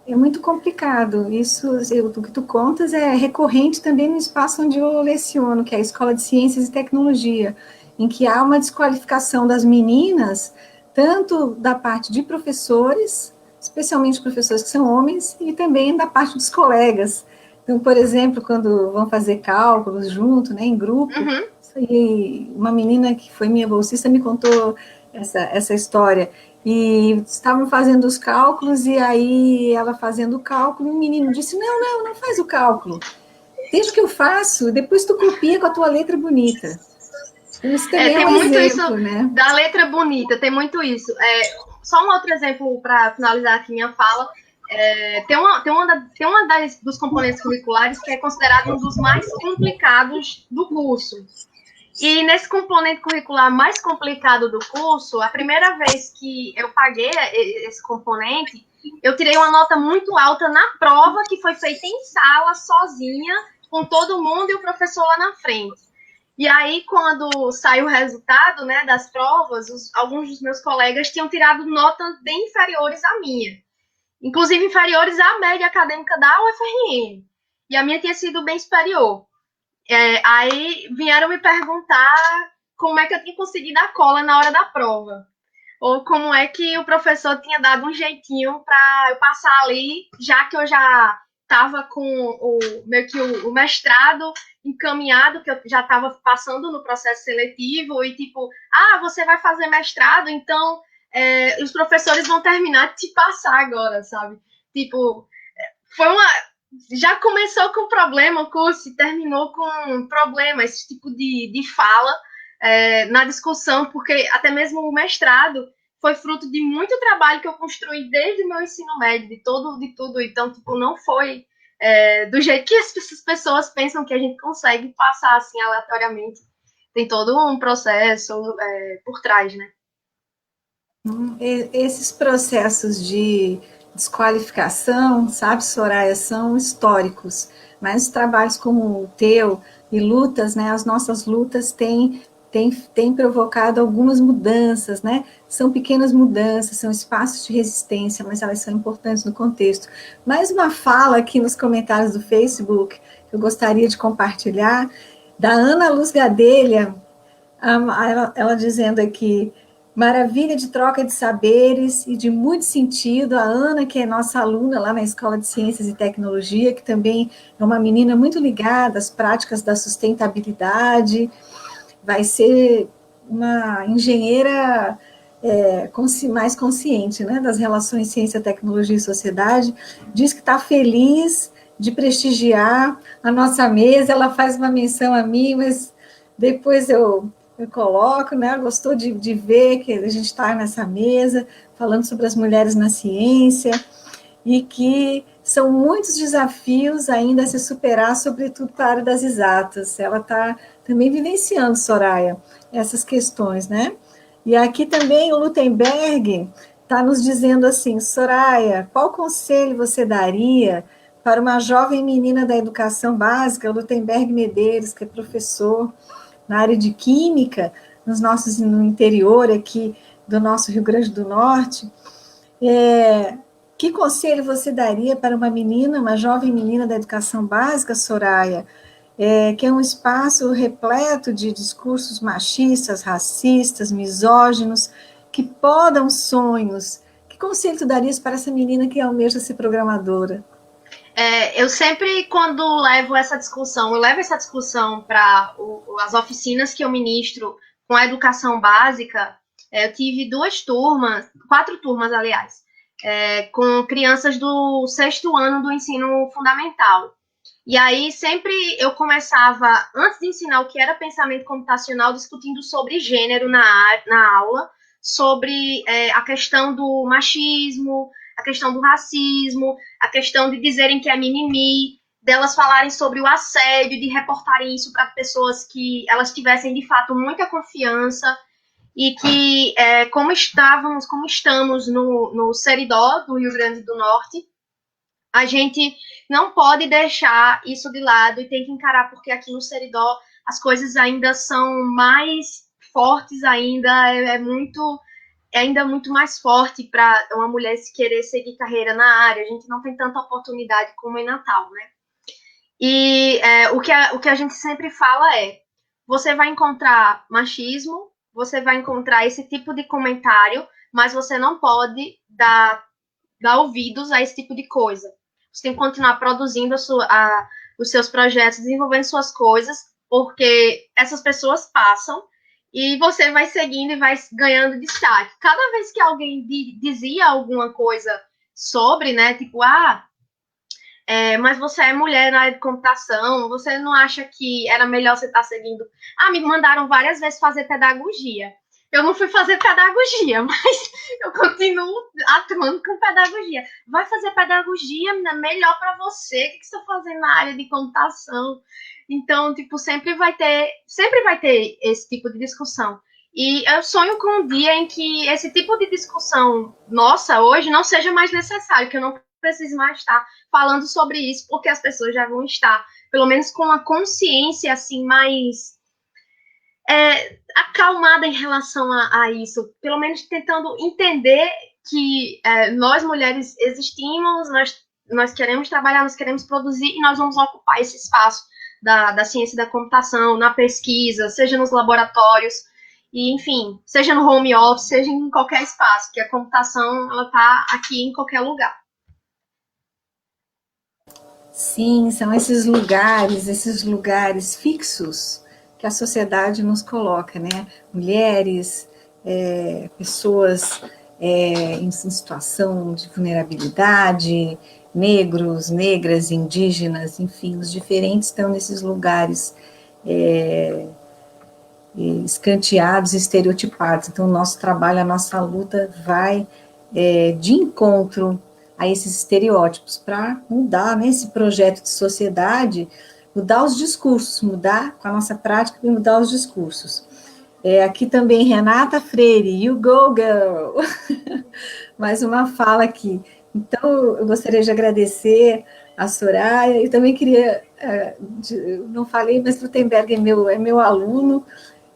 Speaker 1: É muito complicado. Isso, o que tu contas é recorrente também no espaço onde eu leciono, que é a Escola de Ciências e Tecnologia, em que há uma desqualificação das meninas, tanto da parte de professores, especialmente professores que são homens, e também da parte dos colegas. Então, por exemplo, quando vão fazer cálculos junto, né, em grupo, e uma menina que foi minha bolsista me contou essa história. E estavam fazendo os cálculos, e aí ela fazendo o cálculo, o menino disse, não faz o cálculo, deixa que eu faço, depois tu copia com a tua letra bonita. Isso também
Speaker 3: tem muito
Speaker 1: exemplo,
Speaker 3: isso,
Speaker 1: né?
Speaker 3: Da letra bonita, tem muito isso. Só um outro exemplo para finalizar aqui minha fala. Tem uma dos componentes curriculares que é considerado um dos mais complicados do curso. E nesse componente curricular mais complicado do curso, a primeira vez que eu paguei esse componente, eu tirei uma nota muito alta na prova, que foi feita em sala, sozinha, com todo mundo e o professor lá na frente. E aí, quando saiu o resultado, né, das provas, alguns dos meus colegas tinham tirado notas bem inferiores à minha. Inclusive inferiores à média acadêmica da UFRN. E a minha tinha sido bem superior. Aí vieram me perguntar como é que eu tinha conseguido a cola na hora da prova. Ou como é que o professor tinha dado um jeitinho para eu passar ali, já que eu já estava com meio que o mestrado encaminhado, que eu já estava passando no processo seletivo, e tipo, você vai fazer mestrado, então os professores vão terminar de te passar agora, sabe? Tipo, foi uma. Já começou com problema o curso e terminou com problema, esse tipo de fala na discussão, porque até mesmo o mestrado foi fruto de muito trabalho que eu construí desde o meu ensino médio, de tudo. Então, tipo, não foi do jeito que as pessoas pensam que a gente consegue passar assim aleatoriamente. Tem todo um processo por trás, né?
Speaker 1: Esses processos de desqualificação, sabe, Soraya, são históricos, mas trabalhos como o teu e lutas, né, as nossas lutas têm provocado algumas mudanças, né, são pequenas mudanças, são espaços de resistência, mas elas são importantes no contexto. Mais uma fala aqui nos comentários do Facebook, que eu gostaria de compartilhar, da Ana Luz Gadelha, ela dizendo aqui, maravilha de troca de saberes e de muito sentido. A Ana, que é nossa aluna lá na Escola de Ciências e Tecnologia, que também é uma menina muito ligada às práticas da sustentabilidade, vai ser uma engenheira mais consciente, né, das relações ciência, tecnologia e sociedade. Diz que está feliz de prestigiar a nossa mesa. Ela faz uma menção a mim, mas depois eu coloco, né? Gostou de ver que a gente está nessa mesa falando sobre as mulheres na ciência e que são muitos desafios ainda a se superar, sobretudo para a área das exatas. Ela está também vivenciando, Soraya, essas questões, né? E aqui também o Lutemberg está nos dizendo assim, Soraya, qual conselho você daria para uma jovem menina da educação básica, o Lutemberg Medeiros, que é professor na área de química, no interior aqui do nosso Rio Grande do Norte, que conselho você daria para uma jovem menina da educação básica, Soraya, que é um espaço repleto de discursos machistas, racistas, misóginos, que podam sonhos? Que conselho tu darias para essa menina que almeja ser programadora?
Speaker 3: Eu sempre, quando levo essa discussão, para as oficinas que eu ministro com a educação básica. Eu tive 4 turmas, aliás, com crianças do 6º ano do ensino fundamental. E aí, sempre eu começava, antes de ensinar o que era pensamento computacional, discutindo sobre gênero na aula, sobre a questão do machismo, a questão do racismo, a questão de dizerem que é mimimi, delas falarem sobre o assédio, de reportarem isso para pessoas que elas tivessem, de fato, muita confiança, e que, como estamos no Seridó, do Rio Grande do Norte, a gente não pode deixar isso de lado e tem que encarar, porque aqui no Seridó as coisas ainda são mais fortes ainda, ainda muito mais forte para uma mulher se querer seguir carreira na área. A gente não tem tanta oportunidade como em Natal, né? E o que a gente sempre fala você vai encontrar machismo, você vai encontrar esse tipo de comentário, mas você não pode dar ouvidos a esse tipo de coisa. Você tem que continuar produzindo os seus projetos, desenvolvendo suas coisas, porque essas pessoas passam e você vai seguindo e vai ganhando destaque. Cada vez que alguém dizia alguma coisa sobre, né, tipo, mas você é mulher na área de computação, você não acha que era melhor você estar seguindo? Me mandaram várias vezes fazer pedagogia. Eu não fui fazer pedagogia, mas eu continuo atuando com pedagogia. Vai fazer pedagogia, menina, melhor para você. O que você está fazendo na área de computação? Então, tipo, sempre vai ter esse tipo de discussão. E eu sonho com um dia em que esse tipo de discussão nossa hoje não seja mais necessário, que eu não precise mais estar falando sobre isso, porque as pessoas já vão estar, pelo menos com uma consciência assim mais acalmada em relação a isso, pelo menos tentando entender que nós mulheres existimos, nós queremos trabalhar, nós queremos produzir e nós vamos ocupar esse espaço da ciência da computação, na pesquisa, seja nos laboratórios, e enfim, seja no home office, seja em qualquer espaço, que a computação ela está aqui em qualquer lugar.
Speaker 1: Sim, são esses lugares fixos que a sociedade nos coloca, né? Mulheres, pessoas em situação de vulnerabilidade, negros, negras, indígenas, enfim, os diferentes estão nesses lugares escanteados, estereotipados. Então, o nosso trabalho, a nossa luta vai de encontro a esses estereótipos para mudar, né, esse projeto de sociedade, mudar os discursos, mudar com a nossa prática e mudar os discursos. Aqui também, Renata Freire, you go, girl! Mais uma fala aqui. Então, eu gostaria de agradecer a Soraya, e também queria, não falei, mas Lutemberg é meu aluno,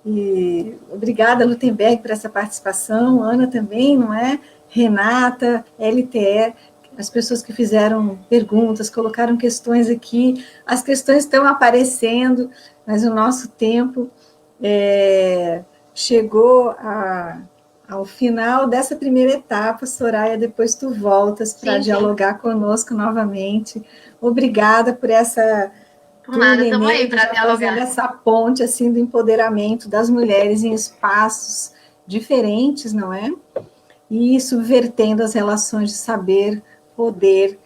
Speaker 1: e obrigada, Lutemberg, por essa participação, Ana também, não é? Renata, LTE, as pessoas que fizeram perguntas, colocaram questões aqui, as questões estão aparecendo, mas o nosso tempo chegou ao final dessa primeira etapa. Soraya, depois tu voltas para dialogar conosco novamente. Obrigada por essa...
Speaker 3: Por nada, estamos aí para dialogar.
Speaker 1: Essa ponte assim, do empoderamento das mulheres em espaços diferentes, não é? E subvertendo as relações de saber, poder,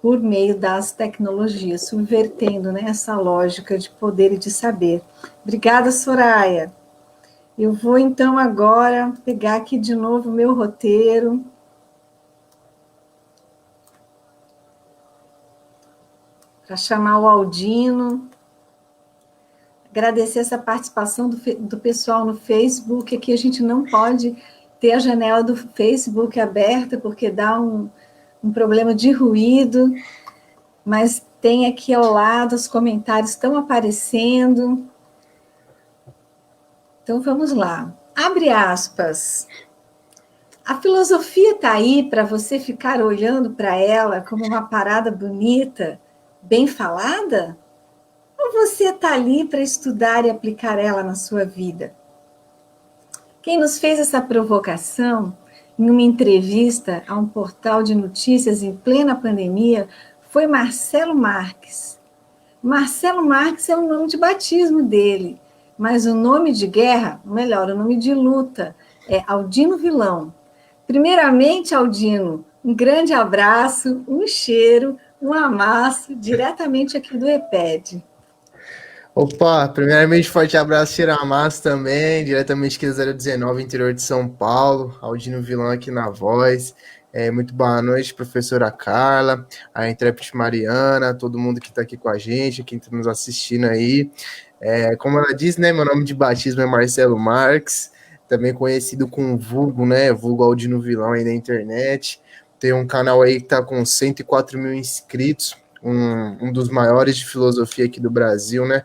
Speaker 1: por meio das tecnologias, subvertendo, né, essa lógica de poder e de saber. Obrigada, Soraya. Eu vou, então, agora pegar aqui de novo o meu roteiro. Para chamar o Aldino. Agradecer essa participação do pessoal no Facebook. Aqui a gente não pode ter a janela do Facebook aberta, porque dá um problema de ruído, mas tem aqui ao lado, os comentários estão aparecendo. Então, vamos lá. Abre aspas. A filosofia está aí para você ficar olhando para ela como uma parada bonita, bem falada? Ou você está ali para estudar e aplicar ela na sua vida? Quem nos fez essa provocação, em uma entrevista a um portal de notícias em plena pandemia, foi Marcelo Marques. Marcelo Marques é o nome de batismo dele, mas o nome de guerra, melhor, o nome de luta, é Aldino Vilão. Primeiramente, Aldino, um grande abraço, um cheiro, um amasso, diretamente aqui do EPED.
Speaker 4: Opa, primeiramente, forte abraço, cheiro amasso também, diretamente aqui do 019, interior de São Paulo, Aldino Vilão aqui na voz. Muito boa noite, professora Carla, a intérprete Mariana, todo mundo que está aqui com a gente, quem está nos assistindo aí. Como ela disse, né, meu nome de batismo é Marcelo Marques, também conhecido com vulgo, né, vulgo Aldino Vilão aí na internet. Tem um canal aí que está com 104 mil inscritos, um dos maiores de filosofia aqui do Brasil, né,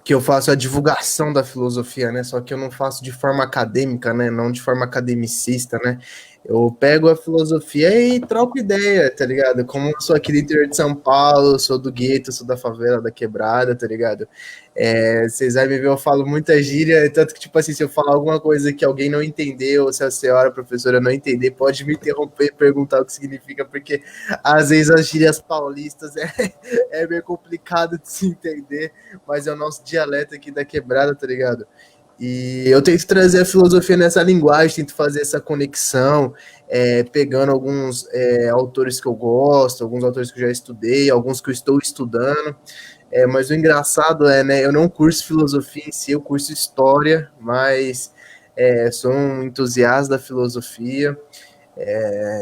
Speaker 4: que eu faço a divulgação da filosofia, né, só que eu não faço de forma acadêmica, né, não de forma academicista, né, eu pego a filosofia e troco ideia, tá ligado? Como eu sou aqui do interior de São Paulo, sou do gueto, sou da favela, da quebrada, tá ligado? Vocês vão me ver, eu falo muita gíria, tanto que, tipo assim, se eu falar alguma coisa que alguém não entendeu, ou se a senhora, a professora, não entender, pode me interromper e perguntar o que significa, porque às vezes as gírias paulistas é meio complicado de se entender, mas é o nosso dialeto aqui da quebrada, tá ligado? E eu tento trazer a filosofia nessa linguagem, tento fazer essa conexão, pegando alguns autores que eu gosto, alguns autores que eu já estudei, alguns que eu estou estudando. Mas o engraçado é, né, eu não curso filosofia em si, eu curso história, mas sou um entusiasta da filosofia.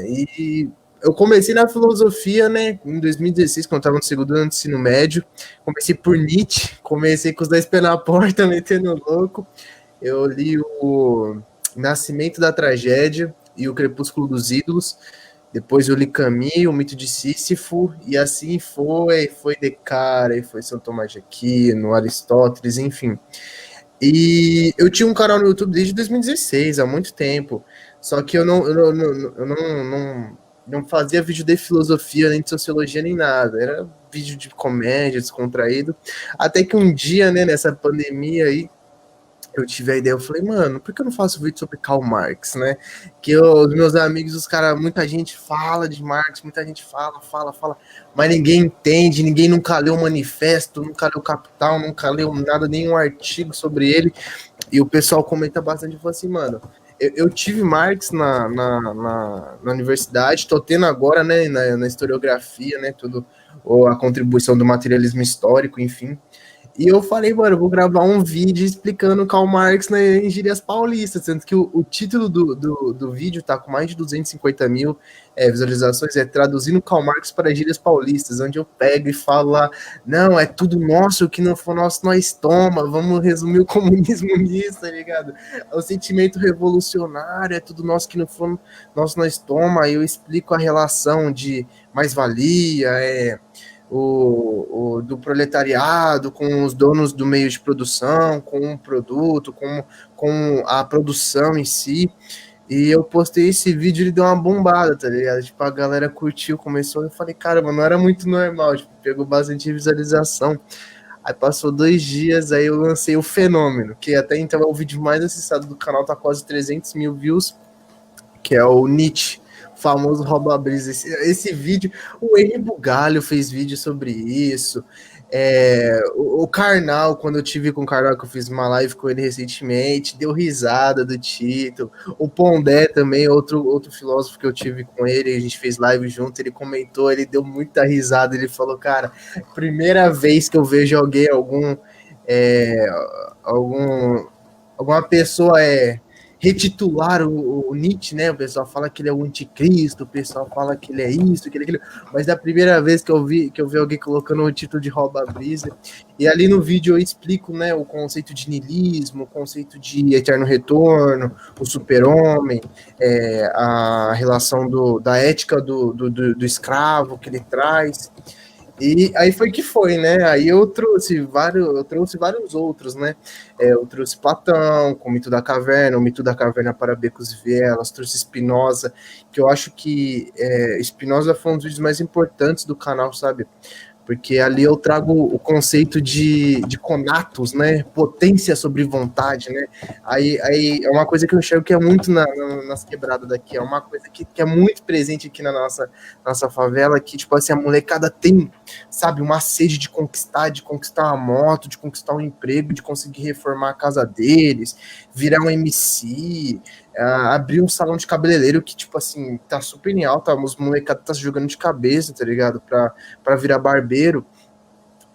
Speaker 4: E eu comecei na filosofia, né, em 2016, quando eu estava no segundo ano de ensino médio. Comecei por Nietzsche, comecei com os dois pés na porta, metendo louco. Eu li o Nascimento da Tragédia e o Crepúsculo dos Ídolos. Depois eu li Camus, o Mito de Sísifo, e assim foi Descartes, foi São Tomás de Aquino, Aristóteles, enfim. E eu tinha um canal no YouTube desde 2016, há muito tempo. Só que eu não fazia vídeo de filosofia, nem de sociologia, nem nada. Era vídeo de comédia, descontraído. Até que um dia, né, nessa pandemia aí, eu tive a ideia, eu falei, mano, por que eu não faço vídeo sobre Karl Marx, né? Os meus amigos, os caras, muita gente fala de Marx, muita gente fala, mas ninguém entende, ninguém nunca leu o manifesto, nunca leu o Capital, nunca leu nada, nenhum artigo sobre ele. E o pessoal comenta bastante, fala assim, mano, eu tive Marx na universidade, tô tendo agora, né, na historiografia, né, tudo, ou a contribuição do materialismo histórico, enfim. E eu falei, mano, eu vou gravar um vídeo explicando Karl Marx em gírias paulistas, sendo que o título do vídeo tá com mais de 250 mil visualizações, traduzindo Karl Marx para gírias paulistas, onde eu pego e falo lá, não, é tudo nosso, o que não for nosso nós toma, vamos resumir o comunismo nisso, tá ligado? É o sentimento revolucionário, é tudo nosso, que não for nosso nós toma, aí eu explico a relação de mais-valia, do proletariado, com os donos do meio de produção, com o produto, com a produção em si. E eu postei esse vídeo, ele deu uma bombada, tá ligado? Tipo, a galera curtiu, começou, eu falei, cara, mano, não era muito normal, tipo, pegou bastante visualização. Aí passou 2 dias, aí eu lancei o Fenômeno, que até então é o vídeo mais acessado do canal, tá quase 300 mil views, que é o Nietzsche, famoso rouba-brisa. Esse vídeo, o Henry Bugalho fez vídeo sobre isso. O Karnal, quando eu tive com o Karnal, que eu fiz uma live com ele recentemente, deu risada do título. O Pondé também, outro filósofo que eu tive com ele, a gente fez live junto, ele comentou, ele deu muita risada, ele falou, cara, primeira vez que eu vejo alguma pessoa retitular o Nietzsche, né? O pessoal fala que ele é o anticristo, o pessoal fala que ele é isso, que ele é aquilo, mas é a primeira vez que eu vi alguém colocando o título de rouba-brisa. E ali no vídeo eu explico, né, o conceito de niilismo, o conceito de eterno retorno, o super-homem, a relação da ética do escravo que ele traz. E aí foi que foi, né? Aí eu trouxe vários outros, né? Eu trouxe Platão, com o Mito da Caverna, o Mito da Caverna para Becos e Vielas, trouxe Spinoza, que eu acho que Spinoza foi um dos vídeos mais importantes do canal, sabe? Porque ali eu trago o conceito de conatos, né? Potência sobre vontade, né? Aí é uma coisa que eu enxergo que é muito nas quebradas daqui, é uma coisa que é muito presente aqui na nossa favela, que, tipo assim, a molecada tem, sabe, uma sede de conquistar uma moto, de conquistar um emprego, de conseguir reformar a casa deles, virar um MC, abrir um salão de cabeleireiro que, tipo assim, tá super em alta, os molecados tá se jogando de cabeça, tá ligado? Pra virar barbeiro.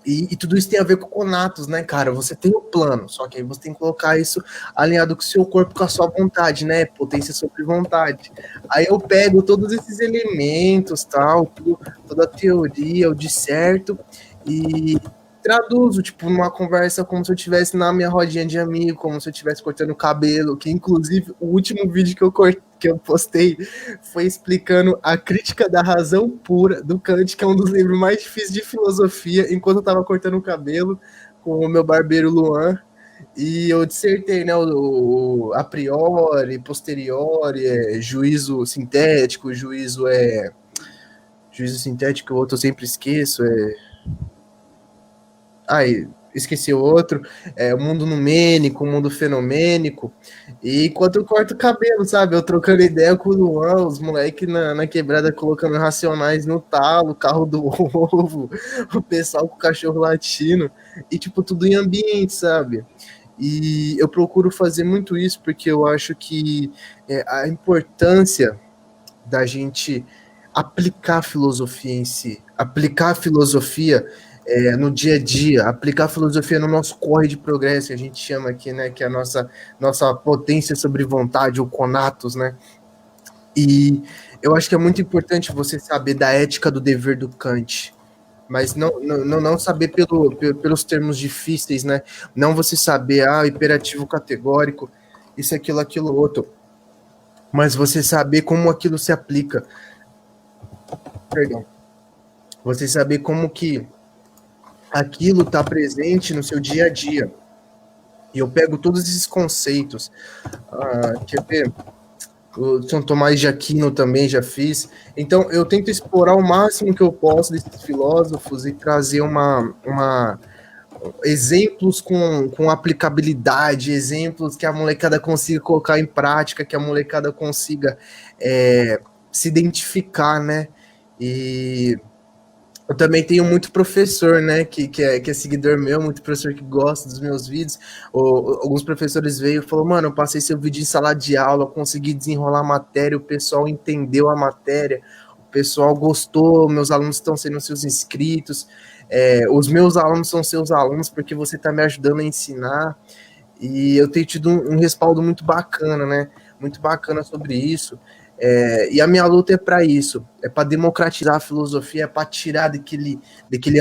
Speaker 4: E tudo isso tem a ver com conatos, né, cara? Você tem o plano, só que aí você tem que colocar isso alinhado com o seu corpo, com a sua vontade, né? Potência sobre vontade. Aí eu pego todos esses elementos, tal, toda a teoria, o de certo, e traduzo, tipo, numa conversa como se eu estivesse na minha rodinha de amigo, como se eu estivesse cortando o cabelo, que inclusive o último vídeo que eu postei foi explicando a crítica da razão pura do Kant, que é um dos livros mais difíceis de filosofia, enquanto eu tava cortando o cabelo com o meu barbeiro Luan, e eu dissertei, né, o a priori, posteriori, juízo sintético, juízo sintético, o outro eu sempre esqueço, esqueci o outro, o mundo numênico, o mundo fenomênico, e enquanto eu corto o cabelo, sabe, eu trocando ideia com o Luan, os moleques na quebrada colocando Racionais no talo, carro do ovo, o pessoal com o cachorro latino, e tipo, tudo em ambiente, sabe, E eu procuro fazer muito isso porque eu acho que a importância da gente aplicar a filosofia em si, aplicar a filosofia no dia a dia, aplicar a filosofia no nosso corre de progresso, que a gente chama aqui, né, que é a nossa potência sobre vontade, o conatos, né? E eu acho que é muito importante você saber da ética do dever do Kant, mas não saber pelos termos difíceis, né? Não você saber, imperativo categórico, isso, aquilo, outro, mas você saber como aquilo se aplica. Perdão. Você saber como que aquilo está presente no seu dia a dia. E eu pego todos esses conceitos. Quer ver? O São Tomás de Aquino também já fiz. Então, eu tento explorar o máximo que eu posso desses filósofos e trazer exemplos com aplicabilidade, exemplos que a molecada consiga colocar em prática, que a molecada consiga se identificar, né? E eu também tenho muito professor, né, que é seguidor meu, muito professor que gosta dos meus vídeos. Alguns professores veio e falou, mano, eu passei seu vídeo em sala de aula, eu consegui desenrolar a matéria, o pessoal entendeu a matéria, o pessoal gostou, meus alunos estão sendo seus inscritos, os meus alunos são seus alunos porque você está me ajudando a ensinar. E eu tenho tido um respaldo muito bacana, né? Muito bacana sobre isso. E a minha luta é para isso, é para democratizar a filosofia, é para tirar daquele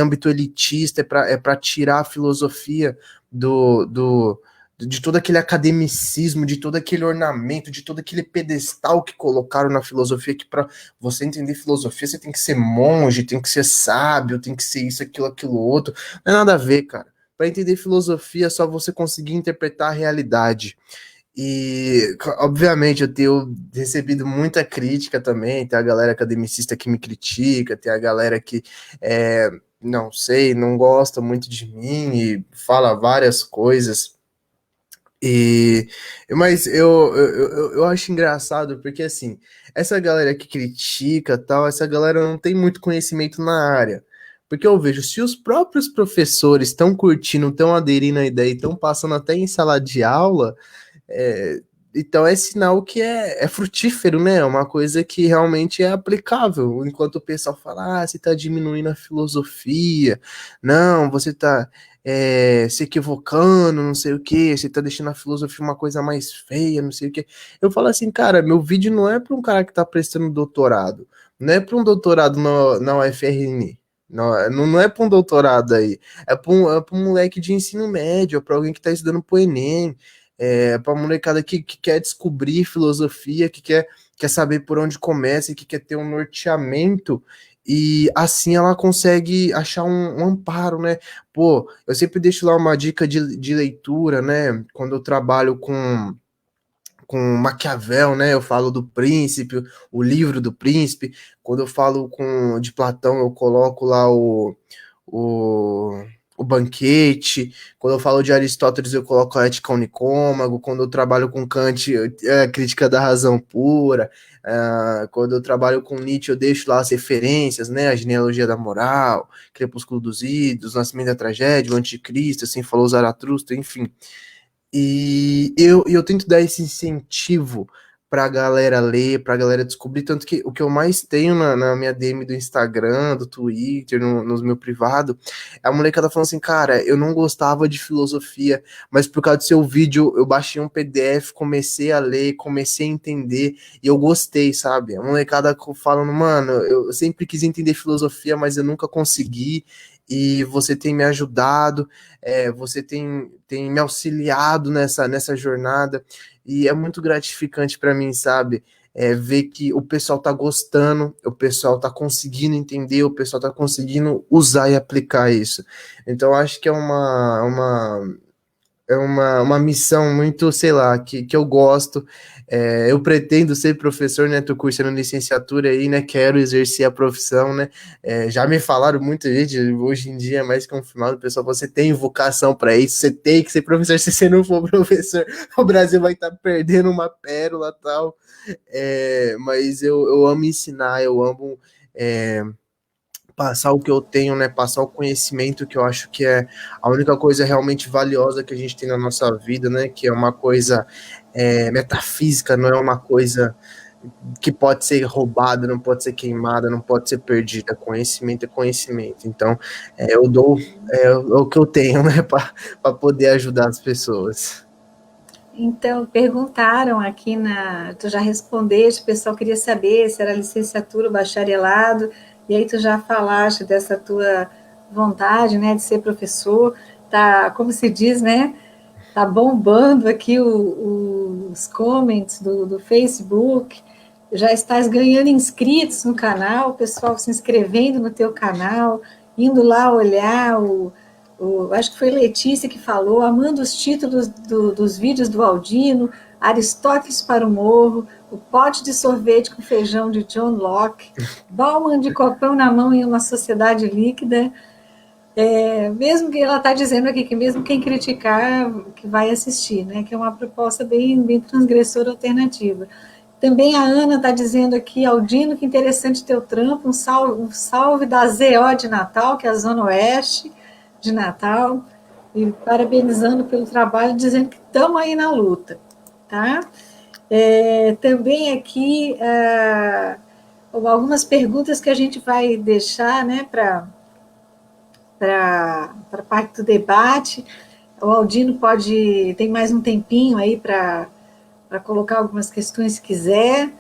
Speaker 4: âmbito elitista, é para tirar a filosofia de todo aquele academicismo, de todo aquele ornamento, de todo aquele pedestal que colocaram na filosofia, que para você entender filosofia você tem que ser monge, tem que ser sábio, tem que ser isso, aquilo, outro. Não é nada a ver, cara. Para entender filosofia é só você conseguir interpretar a realidade. E, obviamente, eu tenho recebido muita crítica também. Tem a galera academicista que me critica, tem a galera que, não sei, não gosta muito de mim e fala várias coisas. Mas eu acho engraçado porque, assim, essa galera que critica tal, essa galera não tem muito conhecimento na área. Porque eu vejo, se os próprios professores estão curtindo, estão aderindo à ideia, estão passando até em sala de aula, é, então é sinal que é frutífero, né? É uma coisa que realmente é aplicável. Enquanto o pessoal fala, você está diminuindo a filosofia, não, você está se equivocando, não sei o que, você está deixando a filosofia uma coisa mais feia, não sei o que. Eu falo assim, cara, meu vídeo não é para um cara que está prestando doutorado, não é para um doutorado na UFRN. Não é para um doutorado aí, é pra um moleque de ensino médio, é para alguém que está estudando pro Enem, para molecada que quer descobrir filosofia, que quer saber por onde começa, que quer ter um norteamento, e assim ela consegue achar um amparo, né? Pô, eu sempre deixo lá uma dica de leitura, né? Quando eu trabalho com Maquiavel, né? Eu falo do Príncipe, o livro do Príncipe. Quando eu falo de Platão, eu coloco lá o, o Banquete. Quando eu falo de Aristóteles, eu coloco a Ética ao Nicômago. Quando eu trabalho com Kant, a Crítica da Razão Pura. Quando eu trabalho com Nietzsche, eu deixo lá as referências, né? A Genealogia da Moral, Crepúsculo dos Ídolos, Nascimento da Tragédia, o Anticristo, assim falou Zaratustra, enfim. E eu tento dar esse incentivo pra galera ler, pra galera descobrir, tanto que o que eu mais tenho na minha DM do Instagram, do Twitter, nos meu privado, é a molecada falando assim, cara, eu não gostava de filosofia, mas por causa do seu vídeo eu baixei um PDF, comecei a ler, comecei a entender, e eu gostei, sabe? A molecada falando, mano, eu sempre quis entender filosofia, mas eu nunca consegui, e você tem me ajudado, você tem me auxiliado nessa jornada, e é muito gratificante para mim, sabe? Ver que o pessoal tá gostando, o pessoal tá conseguindo entender, o pessoal tá conseguindo usar e aplicar isso. Então, acho que é uma missão muito, sei lá, que eu gosto. Eu pretendo ser professor, né? Tô cursando licenciatura aí, né? Quero exercer a profissão, né? Já me falaram muito, gente, hoje em dia é mais confirmado, pessoal, você tem vocação para isso, você tem que ser professor, se você não for professor, o Brasil vai estar perdendo uma pérola tal. Mas eu amo ensinar, eu amo passar o que eu tenho, né? Passar o conhecimento, que eu acho que é a única coisa realmente valiosa que a gente tem na nossa vida, né? Que é uma coisa metafísica, não é uma coisa que pode ser roubada, não pode ser queimada, não pode ser perdida. Conhecimento é conhecimento. Então, eu dou o que eu tenho, né? Para poder ajudar as pessoas.
Speaker 1: Então, perguntaram aqui tu já respondeste, o pessoal queria saber se era licenciatura ou bacharelado, e aí tu já falaste dessa tua vontade, né, de ser professor, tá, como se diz, né, tá bombando aqui os comments do Facebook, já estás ganhando inscritos no canal, o pessoal se inscrevendo no teu canal, indo lá olhar acho que foi Letícia que falou, amando os títulos dos vídeos do Aldino, Aristóteles para o Morro, o pote de sorvete com feijão de John Locke, Bauman de copão na mão em uma sociedade líquida. Mesmo que ela está dizendo aqui que mesmo quem criticar que vai assistir, né? Que é uma proposta bem transgressora alternativa. Também a Ana está dizendo aqui, Aldino, que interessante teu trampo, um salve da ZO de Natal, que é a Zona Oeste de Natal, e parabenizando pelo trabalho, dizendo que estamos aí na luta, tá? Também aqui algumas perguntas que a gente vai deixar, né, para a parte do debate. O Aldino tem mais um tempinho aí para colocar algumas questões se quiser,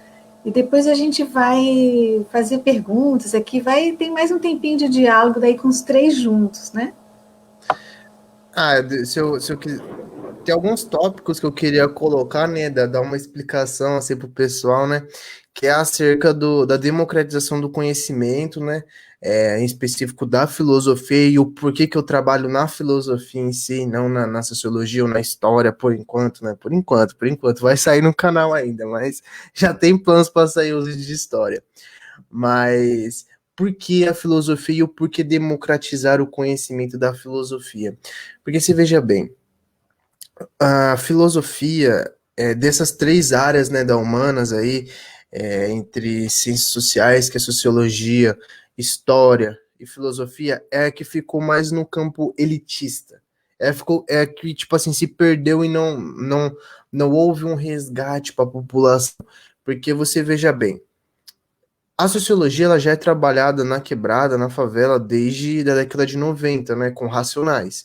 Speaker 1: e depois a gente vai fazer perguntas aqui, tem mais um tempinho de diálogo daí com os três juntos, né?
Speaker 4: Tem alguns tópicos que eu queria colocar, né, dar uma explicação assim para o pessoal, né, que é acerca da democratização do conhecimento, né, em específico da filosofia e o porquê que eu trabalho na filosofia em si, não na sociologia ou na história, por enquanto, né, por enquanto, vai sair no canal ainda, mas já tem planos para sair os vídeos de história. Mas por que a filosofia e o porquê democratizar o conhecimento da filosofia? Porque se veja bem, a filosofia dessas três áreas, né, da humanas aí, entre ciências sociais, que é sociologia, história e filosofia, é a que ficou mais no campo elitista. É que, tipo assim, se perdeu e não houve um resgate para a população. Porque você veja bem, a sociologia ela já é trabalhada na quebrada, na favela, desde a década de 90, né, com Racionais.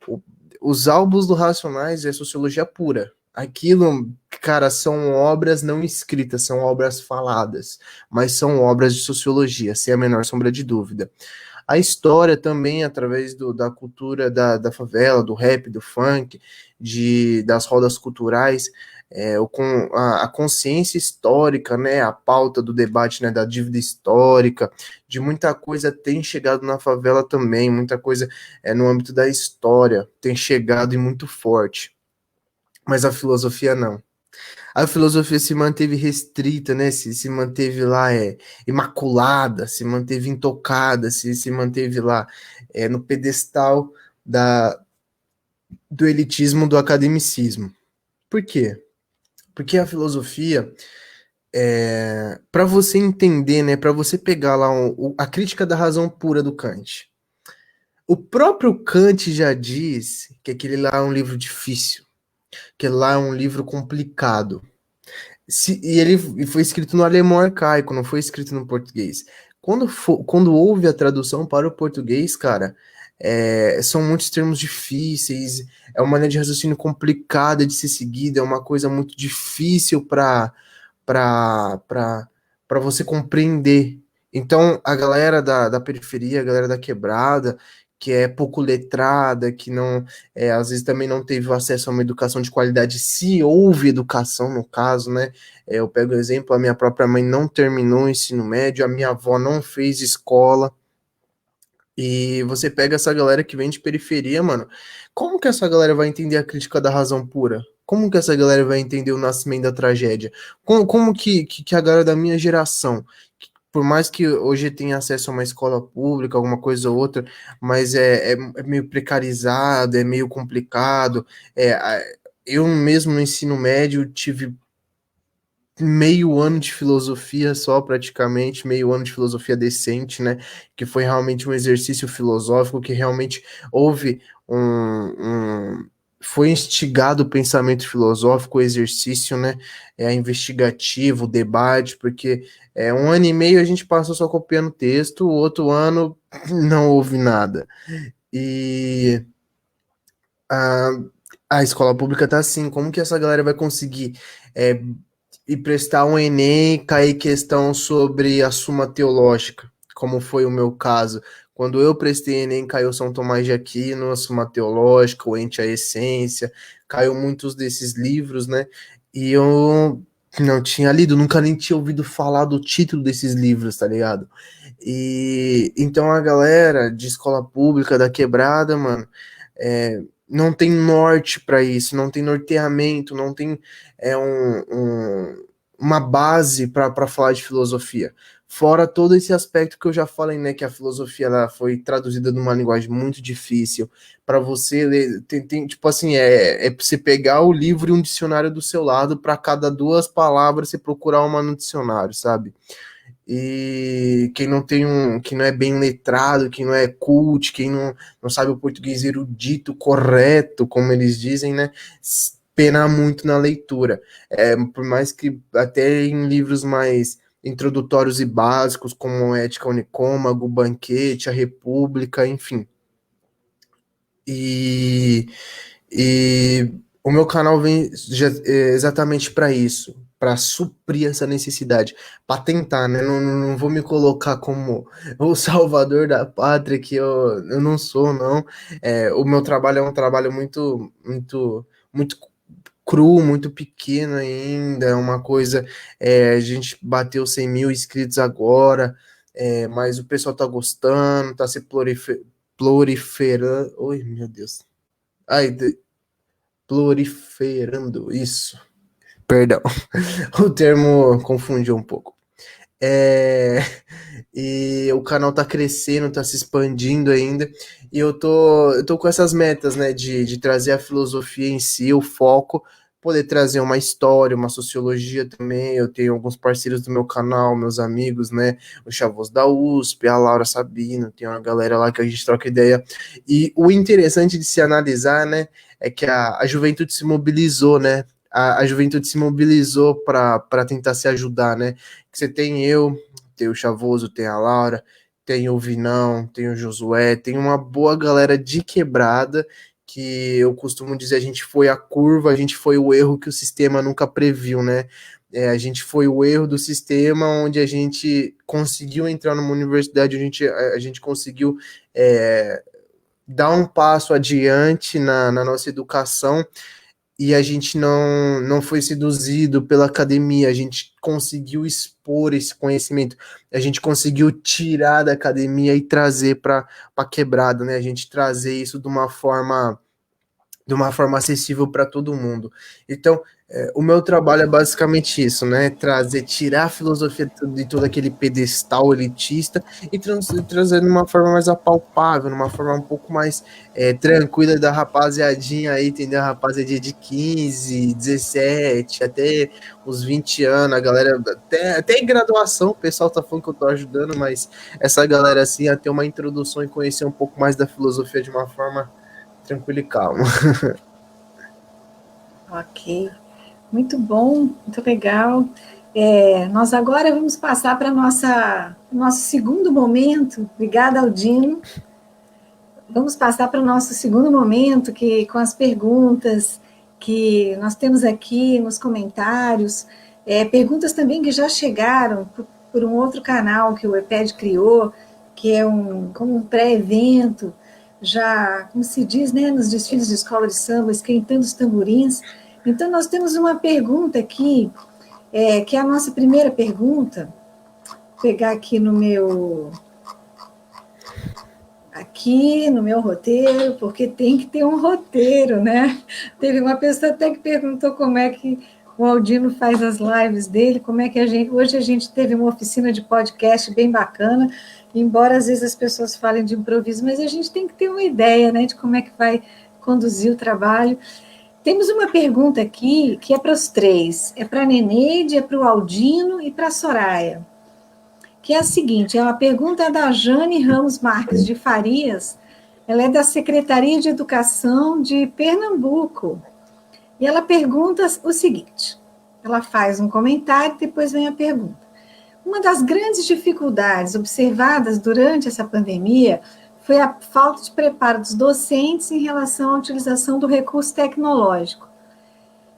Speaker 4: O- os álbuns do Racionais é sociologia pura. Aquilo, cara, são obras não escritas, são obras faladas, mas são obras de sociologia, sem a menor sombra de dúvida. A história também, através da cultura da favela, do rap, do funk, das rodas culturais, com a consciência histórica, né, a pauta do debate, né, da dívida histórica, de muita coisa tem chegado na favela também, muita coisa no âmbito da história tem chegado e muito forte. Mas a filosofia não. A filosofia se manteve restrita, né? Se manteve lá imaculada, se manteve intocada, se manteve lá no pedestal da, do elitismo, do academicismo. Por quê? Porque a filosofia, para você entender, né? Para você pegar lá a crítica da razão pura do Kant. O próprio Kant já diz que aquele lá é um livro difícil, que lá é um livro complicado. E ele foi escrito no alemão arcaico, não foi escrito no português. Quando houve a tradução para o português, cara, são muitos termos difíceis, é uma linha de raciocínio complicada de ser seguida, é uma coisa muito difícil para você compreender. Então, a galera da periferia, a galera da quebrada, que é pouco letrada, que não, às vezes também não teve acesso a uma educação de qualidade, se houve educação no caso, né? Eu pego o exemplo, a minha própria mãe não terminou o ensino médio, a minha avó não fez escola, e você pega essa galera que vem de periferia, mano. Como que essa galera vai entender a crítica da razão pura? Como que essa galera vai entender o nascimento da tragédia? Como que a galera da minha geração, por mais que hoje tenha acesso a uma escola pública, alguma coisa ou outra, mas é meio precarizado, é meio complicado. Eu mesmo no ensino médio tive meio ano de filosofia só, praticamente, meio ano de filosofia decente, né? Que foi realmente um exercício filosófico, que realmente houve foi instigado o pensamento filosófico, o exercício, né? Investigativo, o debate, porque um ano e meio a gente passou só copiando texto, o outro ano não houve nada. E a, a escola pública tá assim, como que essa galera vai conseguir é, ir prestar um Enem e cair questão sobre a Suma Teológica, como foi o meu caso? Quando eu prestei Enem, caiu São Tomás de Aquino, a Suma Teológica, o Ente a Essência, caiu muitos desses livros, né? E eu não tinha lido, nunca nem tinha ouvido falar do título desses livros, tá ligado? E então a galera de escola pública da quebrada, mano, não tem norte para isso, não tem norteamento, não tem uma base para falar de filosofia. Fora todo esse aspecto que eu já falei, né, que a filosofia ela foi traduzida numa linguagem muito difícil para você ler, tipo assim, pra você pegar o livro e um dicionário do seu lado, para cada duas palavras você procurar uma no dicionário, sabe? E quem não tem quem não é bem letrado, quem não é cult, quem não sabe o português erudito, correto, como eles dizem, né? Pena muito na leitura. Por mais que até em livros mais introdutórios e básicos, como Ética Unicômago, Banquete, A República, enfim. E e o meu canal vem exatamente para isso, para suprir essa necessidade, para tentar, né? Não vou me colocar como o salvador da pátria, que eu não sou, não. O meu trabalho é um trabalho muito cru, muito pequeno ainda, é uma coisa. A gente bateu 100 mil inscritos agora, mas o pessoal tá gostando, tá se proliferando. Oi, meu Deus. Ai, proliferando, isso. Perdão, o termo confundiu um pouco. É, e o canal tá crescendo, tá se expandindo ainda, e eu tô com essas metas, né, de trazer a filosofia em si, o foco, poder trazer uma história, uma sociologia também. Eu tenho alguns parceiros do meu canal, meus amigos, né, o Chavoso da USP, a Laura Sabino, tem uma galera lá que a gente troca ideia, e o interessante de se analisar, né, é que a juventude se mobilizou, né, a juventude se mobilizou para tentar se ajudar, né, que você tem eu, tem o Chavoso, tem a Laura, tem o Vinão, tem o Josué, tem uma boa galera de quebrada que eu costumo dizer, a gente foi a curva, a gente foi o erro que o sistema nunca previu, né? A gente foi o erro do sistema onde a gente conseguiu entrar numa universidade, a gente conseguiu dar um passo adiante na nossa educação e a gente não foi seduzido pela academia, a gente conseguiu expor esse conhecimento, a gente conseguiu tirar da academia e trazer para a quebrada, né? A gente trazer isso de uma forma acessível para todo mundo. Então, o meu trabalho é basicamente isso, né? Tirar a filosofia de todo aquele pedestal elitista e trazer de uma forma mais apalpável, numa forma um pouco mais tranquila da rapaziadinha aí, entendeu? A rapaziadinha de 15, 17, até os 20 anos, a galera, até em graduação, o pessoal tá falando que eu tô ajudando, mas essa galera assim, a ter uma introdução e conhecer um pouco mais da filosofia de uma forma tranquila e calma.
Speaker 1: Ok, muito bom, muito legal. Nós agora vamos passar para nosso segundo momento. Obrigada, Aldino. Vamos passar para o nosso segundo momento, que com as perguntas que nós temos aqui nos comentários, perguntas também que já chegaram por um outro canal que o EPED criou, que é como um pré-evento, já, como se diz, né, nos desfiles de escola de samba, esquentando os tamborins. Então, nós temos uma pergunta aqui, que é a nossa primeira pergunta. Vou pegar aqui no meu roteiro, porque tem que ter um roteiro, né? Teve uma pessoa até que perguntou como é que o Aldino faz as lives dele, como é que hoje a gente teve uma oficina de podcast bem bacana, embora às vezes as pessoas falem de improviso, mas a gente tem que ter uma ideia, né, de como é que vai conduzir o trabalho. Temos uma pergunta aqui que é para os três. É para a Neneide, é para o Aldino e para a Soraya. Que é a seguinte, é uma pergunta da Jane Ramos Marques de Farias. Ela é da Secretaria de Educação de Pernambuco. E ela pergunta o seguinte, ela faz um comentário e depois vem a pergunta. Uma das grandes dificuldades observadas durante essa pandemia foi a falta de preparo dos docentes em relação à utilização do recurso tecnológico.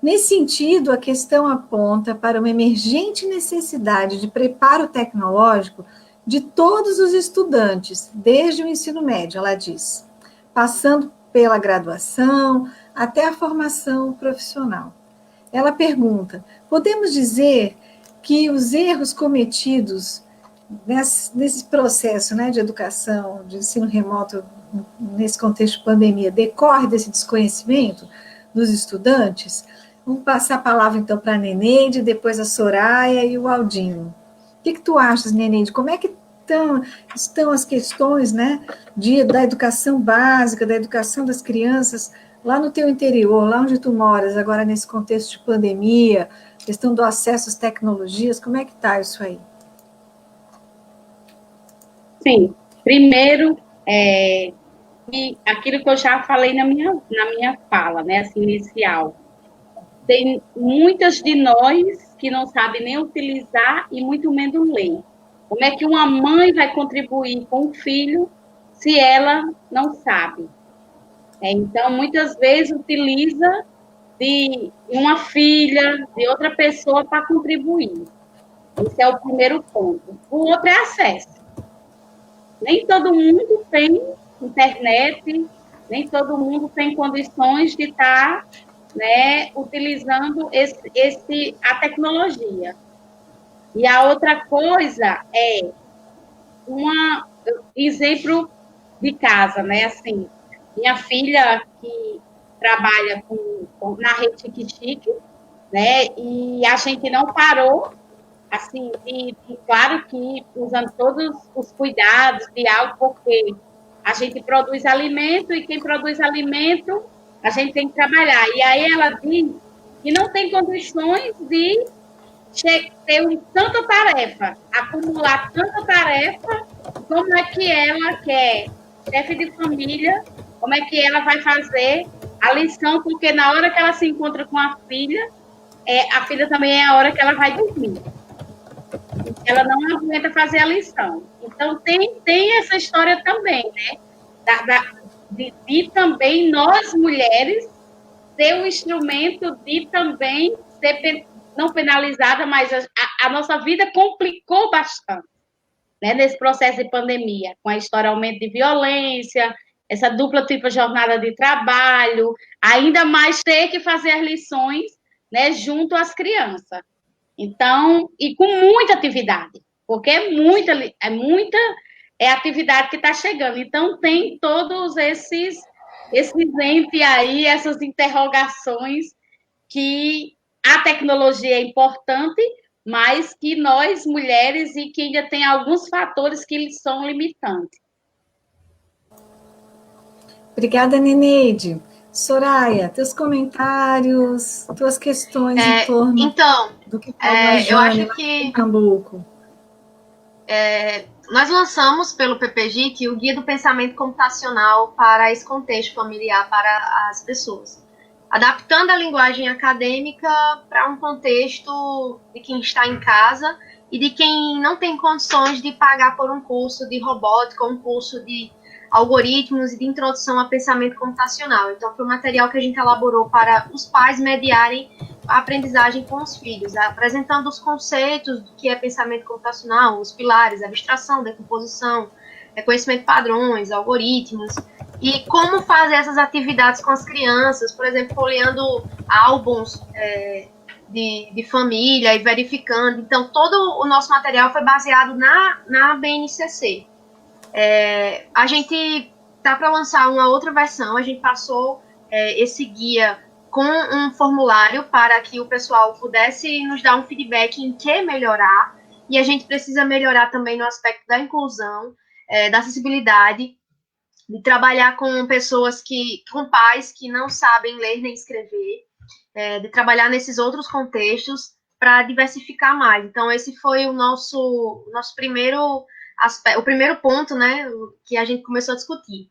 Speaker 1: Nesse sentido, a questão aponta para uma emergente necessidade de preparo tecnológico de todos os estudantes, desde o ensino médio, ela diz, passando pela graduação até a formação profissional. Ela pergunta, podemos dizer que os erros cometidos nesse processo, né, de educação, de ensino remoto, nesse contexto de pandemia, decorre desse desconhecimento dos estudantes? Vamos passar a palavra, então, para a Neneide, depois a Soraya e o Aldinho. O que tu achas, Neneide? Como é que estão as questões, né, da educação básica, da educação das crianças, lá no teu interior, lá onde tu moras, agora nesse contexto de pandemia, questão do acesso às tecnologias, como é que está isso aí?
Speaker 2: Sim, primeiro, aquilo que eu já falei na minha fala, né, assim, inicial. Tem muitas de nós que não sabem nem utilizar e muito menos ler. Como é que uma mãe vai contribuir com o filho se ela não sabe? Então, muitas vezes utiliza de uma filha, de outra pessoa para contribuir. Esse é o primeiro ponto. O outro é acesso. Nem todo mundo tem internet, nem todo mundo tem condições de estar, né, utilizando a tecnologia. E a outra coisa é um exemplo de casa, né? Assim, minha filha que trabalha na rede Chique, né? E a gente não parou, assim, claro que usando todos os cuidados de algo, porque a gente produz alimento e quem produz alimento, a gente tem que trabalhar. E aí ela diz que não tem condições de ter tanta tarefa, acumular tanta tarefa, como é que ela, que é chefe de família, como é que ela vai fazer a lição, porque na hora que ela se encontra com a filha também é a hora que ela vai dormir. Ela não aguenta fazer a lição. Então, tem essa história também, né? De também nós, mulheres, ter o instrumento de também ser não penalizada, mas a nossa vida complicou bastante, né, nesse processo de pandemia, com a história aumento de violência, essa dupla tripla jornada de trabalho, ainda mais ter que fazer as lições, né, junto às crianças. Então, e com muita atividade, porque é muita atividade que está chegando. Então, tem todos esses entes aí, essas interrogações que a tecnologia é importante, mas que nós, mulheres, e que ainda tem alguns fatores que são limitantes.
Speaker 1: Obrigada, Neneide. Soraya, teus comentários, tuas questões em torno do que falou a Jane,
Speaker 3: eu acho que
Speaker 1: em Pernambuco.
Speaker 3: Nós lançamos pelo PPGIC o Guia do Pensamento Computacional para esse contexto familiar para as pessoas, adaptando a linguagem acadêmica para um contexto de quem está em casa e de quem não tem condições de pagar por um curso de robótica ou um curso de algoritmos e de introdução a pensamento computacional. Então, foi um material que a gente elaborou para os pais mediarem a aprendizagem com os filhos, apresentando os conceitos do que é pensamento computacional, os pilares, abstração, decomposição, reconhecimento de padrões, algoritmos, e como fazer essas atividades com as crianças, por exemplo, folheando álbuns de família e verificando. Então, todo o nosso material foi baseado na BNCC. A gente tá para lançar uma outra versão, a gente passou esse guia com um formulário para que o pessoal pudesse nos dar um feedback em que melhorar, e a gente precisa melhorar também no aspecto da inclusão, da acessibilidade, de trabalhar com pessoas com pais que não sabem ler nem escrever, de trabalhar nesses outros contextos para diversificar mais. Então, esse foi o nosso primeiro aspecto, o primeiro ponto, né, que a gente começou a discutir.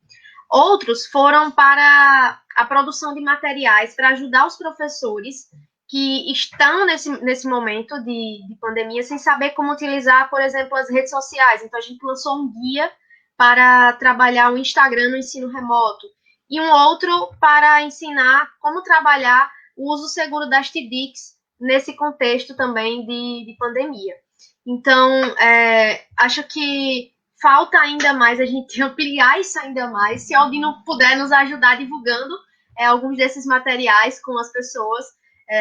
Speaker 3: Outros foram para a produção de materiais para ajudar os professores que estão nesse momento de pandemia sem saber como utilizar, por exemplo, as redes sociais. Então, a gente lançou um guia para trabalhar o Instagram no ensino remoto e um outro para ensinar como trabalhar o uso seguro das TDICs nesse contexto também de pandemia. Então, acho que falta ainda mais a gente ampliar isso ainda mais. Se alguém não puder nos ajudar divulgando alguns desses materiais com as pessoas,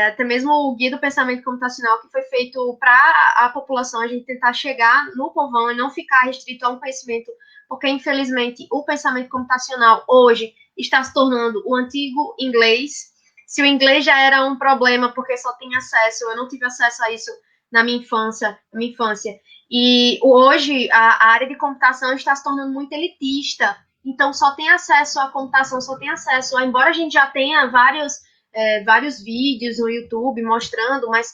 Speaker 3: até mesmo o Guia do Pensamento Computacional, que foi feito para a população, a gente tentar chegar no povão e não ficar restrito a um conhecimento, porque, infelizmente, o pensamento computacional hoje está se tornando o antigo inglês. Se o inglês já era um problema, porque só tem acesso, eu não tive acesso a isso na minha infância, e hoje a área de computação está se tornando muito elitista, então só tem acesso à computação, embora a gente já tenha vários vídeos no YouTube mostrando, mas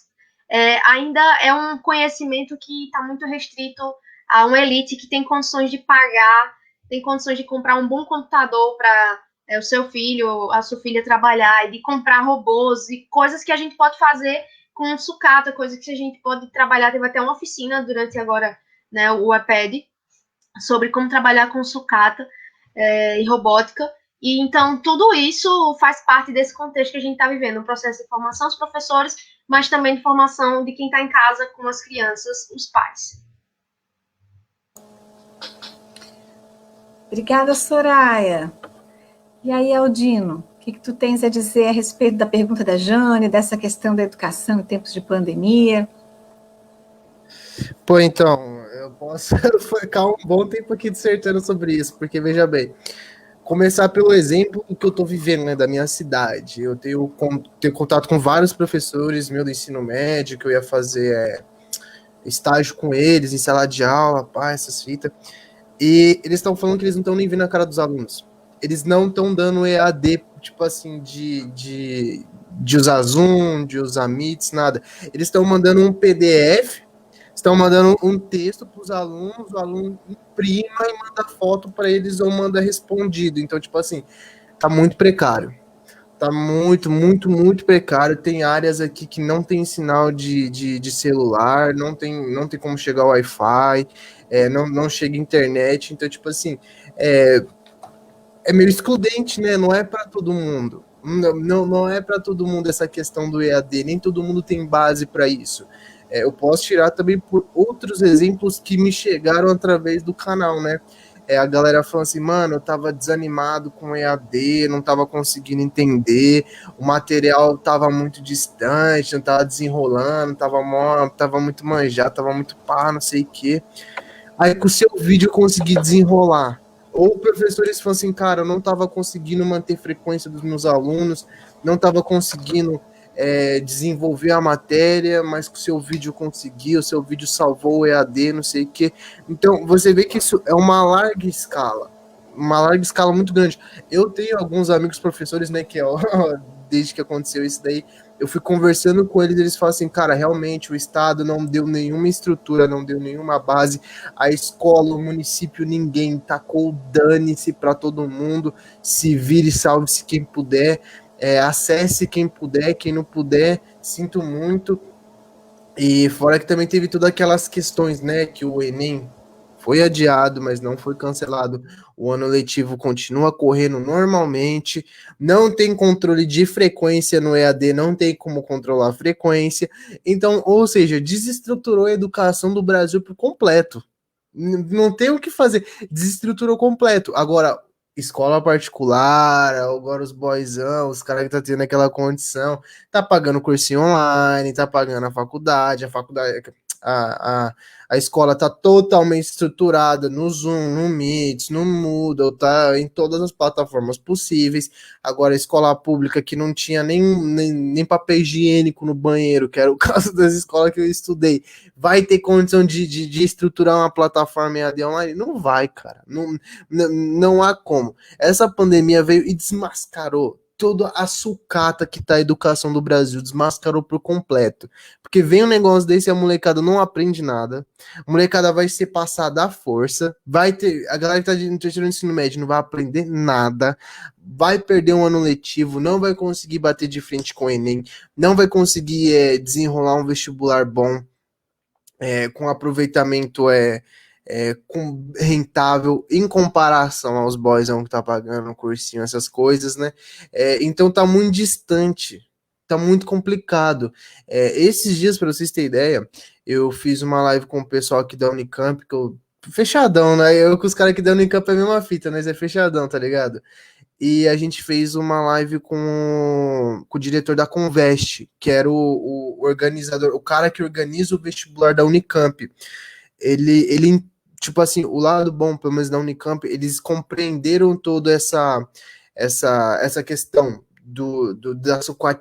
Speaker 3: ainda é um conhecimento que está muito restrito a uma elite que tem condições de pagar, tem condições de comprar um bom computador para o seu filho, a sua filha trabalhar, e de comprar robôs e coisas que a gente pode fazer com sucata, coisa que a gente pode trabalhar. Teve até uma oficina durante agora, né, o iPad, sobre como trabalhar com sucata e robótica. E então tudo isso faz parte desse contexto que a gente está vivendo, um processo de formação dos professores, mas também de formação de quem está em casa com as crianças, os pais.
Speaker 1: Obrigada, Soraya. E aí, Aldino, o que tu tens a dizer a respeito da pergunta da Jane, dessa questão da educação em tempos de pandemia?
Speaker 4: Pô, então, eu posso ficar um bom tempo aqui dissertando sobre isso, porque, veja bem, começar pelo exemplo que eu estou vivendo, né, da minha cidade. Eu tenho contato com vários professores do ensino médio, que eu ia fazer estágio com eles, em sala de aula, essas fitas, e eles estão falando que eles não estão nem vendo a cara dos alunos. Eles não estão dando EAD, tipo assim, de usar Zoom, de usar Meets, nada. Eles estão mandando um PDF, estão mandando um texto para os alunos, o aluno imprima e manda foto para eles ou manda respondido. Então, tipo assim, tá muito precário. Tá muito, muito, muito precário. Tem áreas aqui que não tem sinal de celular, não tem como chegar o Wi-Fi, não chega internet. Então, tipo assim, é meio excludente, né? Não é para todo mundo. Não é para todo mundo essa questão do EAD. Nem todo mundo tem base para isso. Eu posso tirar também por outros exemplos que me chegaram através do canal, né? A galera falando assim, mano, eu tava desanimado com EAD, não tava conseguindo entender, o material tava muito distante, não tava desenrolando, tava muito manjado, tava muito não sei o quê. Aí com o seu vídeo eu consegui desenrolar. Ou professores falam assim, cara, eu não tava conseguindo manter frequência dos meus alunos, não tava conseguindo desenvolver a matéria, mas com o seu vídeo conseguiu, o seu vídeo salvou o EAD, não sei o quê. Então, você vê que isso é uma larga escala muito grande. Eu tenho alguns amigos professores, né, que desde que aconteceu isso daí, eu fui conversando com eles falam assim, cara, realmente o Estado não deu nenhuma estrutura, não deu nenhuma base, a escola, o município, ninguém, tacou o dane-se para todo mundo, se vire, salve-se quem puder, acesse quem puder, quem não puder, sinto muito. E fora que também teve todas aquelas questões, né, que o Enem foi adiado, mas não foi cancelado. O ano letivo continua correndo normalmente, não tem controle de frequência no EAD, não tem como controlar a frequência. Então, ou seja, desestruturou a educação do Brasil por completo. Não tem o que fazer, desestruturou completo. Agora, escola particular, agora os boyzão, os caras que tá tendo aquela condição, tá pagando cursinho online, tá pagando a faculdade a escola tá totalmente estruturada no Zoom, no Meet, no Moodle, tá em todas as plataformas possíveis. Agora, a escola pública que não tinha nem papel higiênico no banheiro, que era o caso das escolas que eu estudei, vai ter condição de estruturar uma plataforma em AD online? Não vai, cara. Não há como. Essa pandemia veio e desmascarou toda a sucata que tá a educação do Brasil, desmascarou por completo. Porque vem um negócio desse e a molecada não aprende nada, a molecada vai ser passada à força, vai ter, a galera que tá no terceiro ensino médio não vai aprender nada, vai perder um ano letivo, não vai conseguir bater de frente com o Enem, não vai conseguir desenrolar um vestibular bom, com aproveitamento rentável em comparação aos boys que tá pagando um cursinho, essas coisas, né? Então tá muito distante, tá muito complicado. Esses dias, para vocês terem ideia, eu fiz uma live com o pessoal aqui da Unicamp, que eu fechadão, né? Eu com os caras aqui da Unicamp é a mesma fita, né? É fechadão, tá ligado? E a gente fez uma live com o diretor da Conveste, que era o organizador, o cara que organiza o vestibular da Unicamp. Ele, tipo assim, o lado bom, pelo menos da Unicamp, eles compreenderam toda essa questão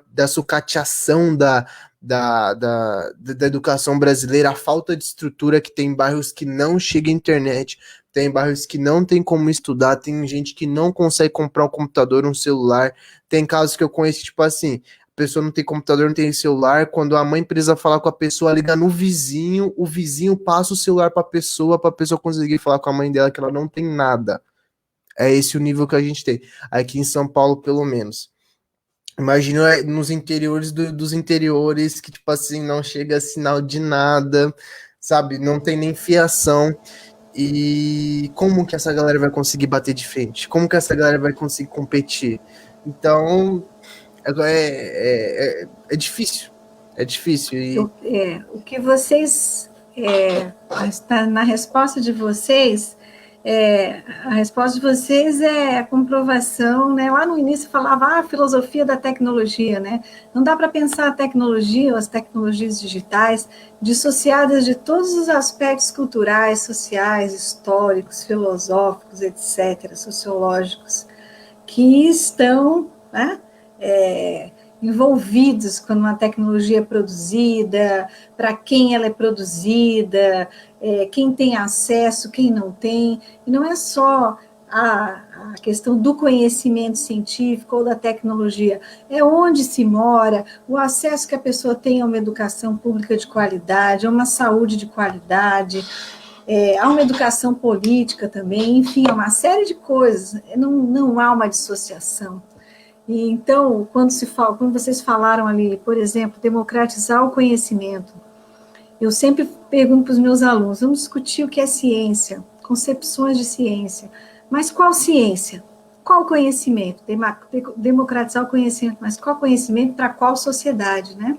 Speaker 4: da sucateação da educação brasileira, a falta de estrutura que tem em bairros que não chega a internet, tem bairros que não tem como estudar, tem gente que não consegue comprar um computador, um celular, tem casos que eu conheço, tipo assim, a pessoa não tem computador, não tem celular, quando a mãe precisa falar com a pessoa, liga no vizinho, o vizinho passa o celular para a pessoa conseguir falar com a mãe dela que ela não tem nada. É esse o nível que a gente tem, aqui em São Paulo, pelo menos. Imagina nos interiores dos interiores que, tipo assim, não chega sinal de nada, sabe? Não tem nem fiação. E como que essa galera vai conseguir bater de frente? Como que essa galera vai conseguir competir? Então, é difícil. É difícil.
Speaker 1: O que vocês, na resposta de vocês, a resposta de vocês é a comprovação, né? Lá no início falava a filosofia da tecnologia, né? Não dá para pensar a tecnologia ou as tecnologias digitais dissociadas de todos os aspectos culturais, sociais, históricos, filosóficos, etc., sociológicos, que estão, né, envolvidos quando uma tecnologia é produzida, para quem ela é produzida, quem tem acesso, quem não tem. E não é só a questão do conhecimento científico ou da tecnologia, é onde se mora, o acesso que a pessoa tem a uma educação pública de qualidade, a uma saúde de qualidade, há uma educação política também, enfim, há uma série de coisas, não há uma dissociação. E então, quando vocês falaram ali, por exemplo, democratizar o conhecimento, eu sempre pergunto para os meus alunos, vamos discutir o que é ciência, concepções de ciência, mas qual ciência? Qual conhecimento? Democratizar o conhecimento, mas qual conhecimento para qual sociedade, né?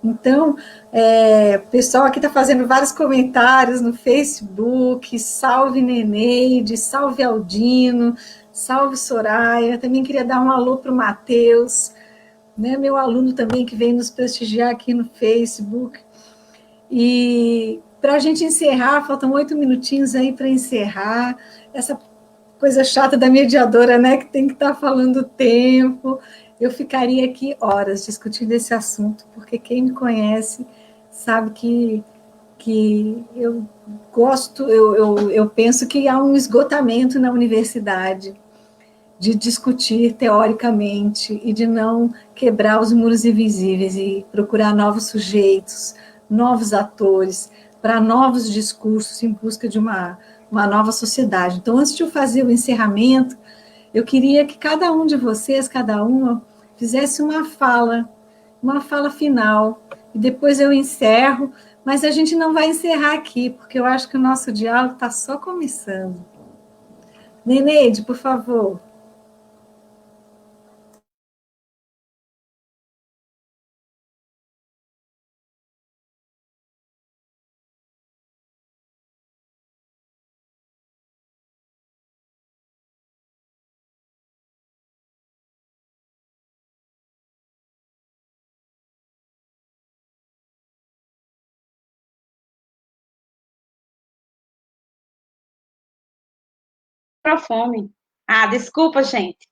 Speaker 1: Então, o pessoal aqui está fazendo vários comentários no Facebook, salve Neneide, salve Aldino, salve Soraya, também queria dar um alô para o Matheus, né, meu aluno também que vem nos prestigiar aqui no Facebook. E para a gente encerrar, faltam 8 minutinhos aí para encerrar, essa coisa chata da mediadora, né, que tem que estar falando o tempo. Eu ficaria aqui horas discutindo esse assunto, porque quem me conhece sabe que eu gosto, eu penso que há um esgotamento na universidade de discutir teoricamente e de não quebrar os muros invisíveis e procurar novos sujeitos, novos atores, para novos discursos em busca de uma nova sociedade. Então, antes de eu fazer o encerramento, eu queria que cada um de vocês, cada uma, fizesse uma fala final, e depois eu encerro, mas a gente não vai encerrar aqui, porque eu acho que o nosso diálogo está só começando. Neneide, por favor.
Speaker 2: microfone. Ah, desculpa, gente.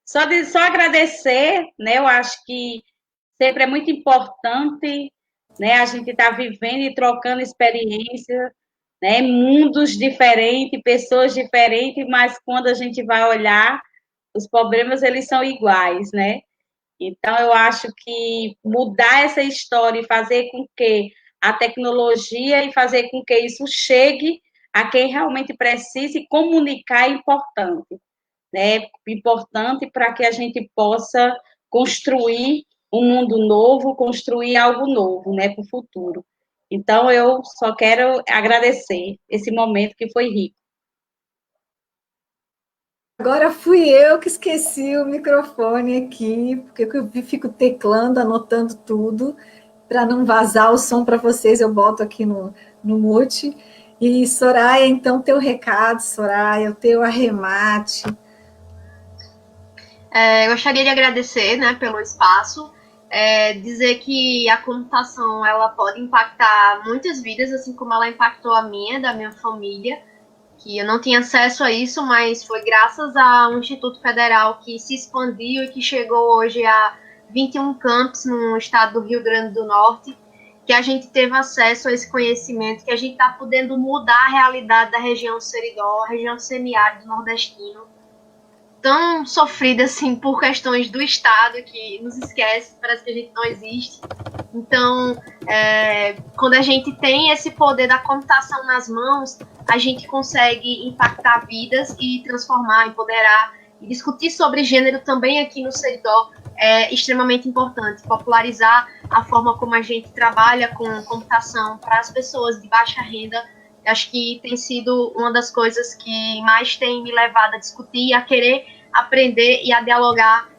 Speaker 2: Só agradecer, né? Eu acho que sempre é muito importante, né? A gente estar vivendo e trocando experiência, né? Mundos diferentes, pessoas diferentes, mas quando a gente vai olhar, os problemas eles são iguais, né? Então eu acho que mudar essa história e fazer com que a tecnologia e fazer com que isso chegue a quem realmente precisa e comunicar é importante, né? Importante para que a gente possa construir um mundo novo, construir algo novo, né, para o futuro. Então, eu só quero agradecer esse momento que foi rico.
Speaker 1: Agora fui eu que esqueci o microfone aqui, porque eu fico teclando, anotando tudo, para não vazar o som para vocês, eu boto aqui no mute. E, Soraya, então, teu recado, Soraya, o teu arremate.
Speaker 3: Eu gostaria de agradecer, né, pelo espaço, dizer que a computação ela pode impactar muitas vidas, assim como ela impactou a minha, da minha família, que eu não tinha acesso a isso, mas foi graças ao Instituto Federal que se expandiu e que chegou hoje a 21 campos no estado do Rio Grande do Norte, que a gente teve acesso a esse conhecimento, que a gente está podendo mudar a realidade da região Seridó, a região semiárida nordestino, tão sofrida assim por questões do Estado que nos esquece, parece que a gente não existe. Então, quando a gente tem esse poder da computação nas mãos, a gente consegue impactar vidas e transformar, empoderar e discutir sobre gênero também aqui no Seridó é extremamente importante. Popularizar a forma como a gente trabalha com computação para as pessoas de baixa renda, acho que tem sido uma das coisas que mais tem me levado a discutir e a querer aprender e a dialogar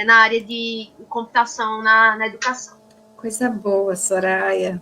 Speaker 3: na área de computação na educação.
Speaker 1: Coisa boa, Soraya.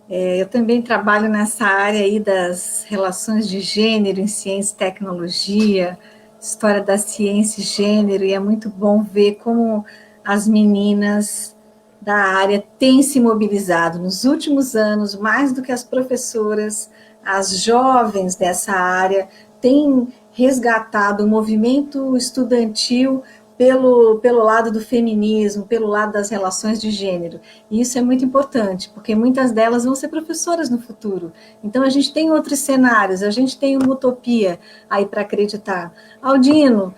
Speaker 1: Eu também trabalho nessa área aí das relações de gênero em ciência e tecnologia, história da ciência e gênero, e é muito bom ver como as meninas da área têm se mobilizado nos últimos anos, mais do que as professoras, as jovens dessa área têm resgatado o movimento estudantil pelo lado do feminismo, pelo lado das relações de gênero. E isso é muito importante, porque muitas delas vão ser professoras no futuro. Então, a gente tem outros cenários, a gente tem uma utopia aí para acreditar. Aldino,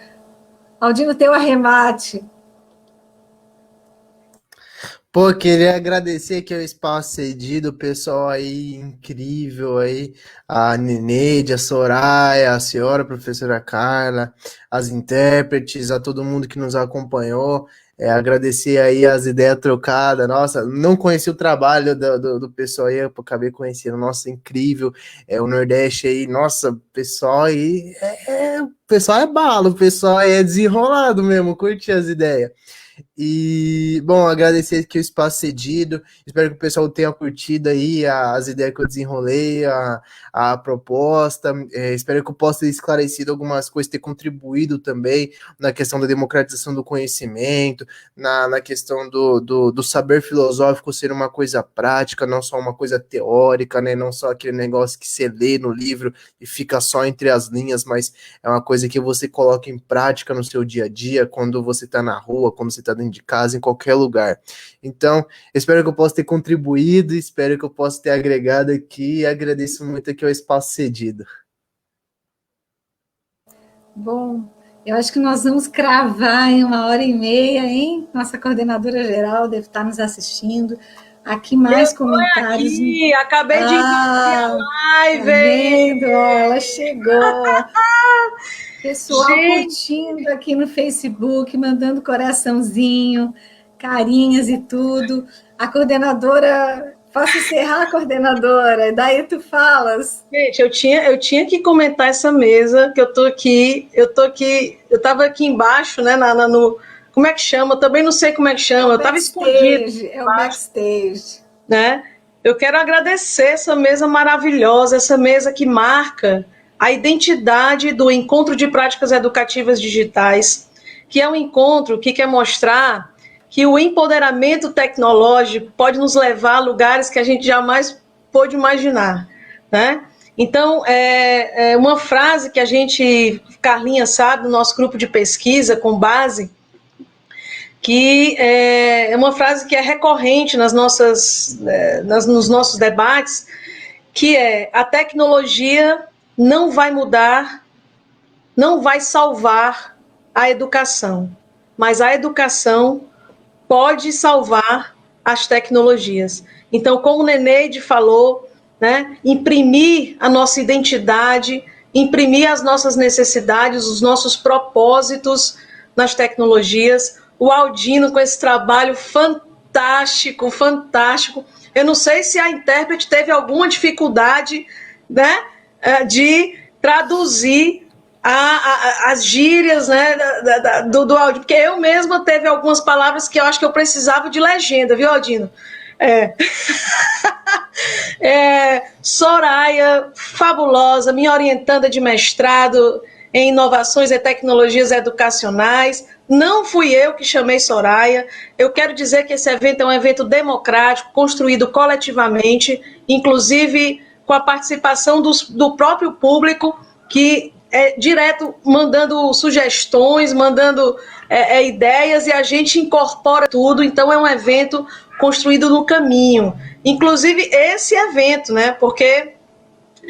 Speaker 1: teu arremate.
Speaker 4: Pô, queria agradecer aqui o espaço cedido, o pessoal aí incrível aí, a Neneide, a Soraya, a senhora, a professora Carla, as intérpretes, a todo mundo que nos acompanhou, agradecer aí as ideias trocadas, nossa, não conheci o trabalho do pessoal aí, eu acabei conhecendo, nossa, incrível, o Nordeste aí, nossa, o pessoal aí, o pessoal é bala, o pessoal aí é desenrolado mesmo, curti as ideias. E, bom, agradecer aqui o espaço cedido, espero que o pessoal tenha curtido aí as ideias que eu desenrolei, a proposta, espero que eu possa ter esclarecido algumas coisas, ter contribuído também na questão da democratização do conhecimento, na questão do saber filosófico ser uma coisa prática, não só uma coisa teórica, né, não só aquele negócio que você lê no livro e fica só entre as linhas, mas é uma coisa que você coloca em prática no seu dia a dia, quando você está na rua, quando você está dentro de casa, em qualquer lugar. Então, espero que eu possa ter contribuído, espero que eu possa ter agregado aqui e agradeço muito aqui o espaço cedido.
Speaker 1: Bom, eu acho que nós vamos cravar em 1h30, hein? Nossa coordenadora geral deve estar nos assistindo. Aqui mais comentários.
Speaker 5: Aqui, acabei de iniciar a live.
Speaker 1: Tá vendo? Ela chegou. Pessoal curtindo aqui no Facebook, mandando coraçãozinho, carinhas e tudo. A coordenadora, posso encerrar, coordenadora? Daí tu falas.
Speaker 5: Gente, eu tinha que comentar essa mesa, que eu estava aqui embaixo, né, como é que chama? Eu também não sei como é que chama, eu estava escondido.
Speaker 1: É o backstage.
Speaker 5: Né? Eu quero agradecer essa mesa maravilhosa, essa mesa que marca a identidade do Encontro de Práticas Educativas Digitais, que é um encontro que quer mostrar que o empoderamento tecnológico pode nos levar a lugares que a gente jamais pôde imaginar, né? Então, é uma frase que a gente, Carlinha sabe, no nosso grupo de pesquisa com base, que é uma frase que é recorrente nos nossos debates, que é: a tecnologia não vai mudar, não vai salvar a educação, mas a educação pode salvar as tecnologias. Então, como o Neneide falou, né, imprimir a nossa identidade, imprimir as nossas necessidades, os nossos propósitos nas tecnologias. O Aldino com esse trabalho fantástico, fantástico. Eu não sei se a intérprete teve alguma dificuldade, né, de traduzir as gírias, né, do áudio, porque eu mesma teve algumas palavras que eu acho que eu precisava de legenda, viu, Aldino? Soraya, fabulosa, minha orientanda de mestrado em inovações e tecnologias educacionais. Não fui eu que chamei Soraya. Eu quero dizer que esse evento é um evento democrático, construído coletivamente, inclusive com a participação do próprio público, que é direto mandando sugestões, mandando ideias, e a gente incorpora tudo. Então é um evento construído no caminho. Inclusive esse evento, né? Porque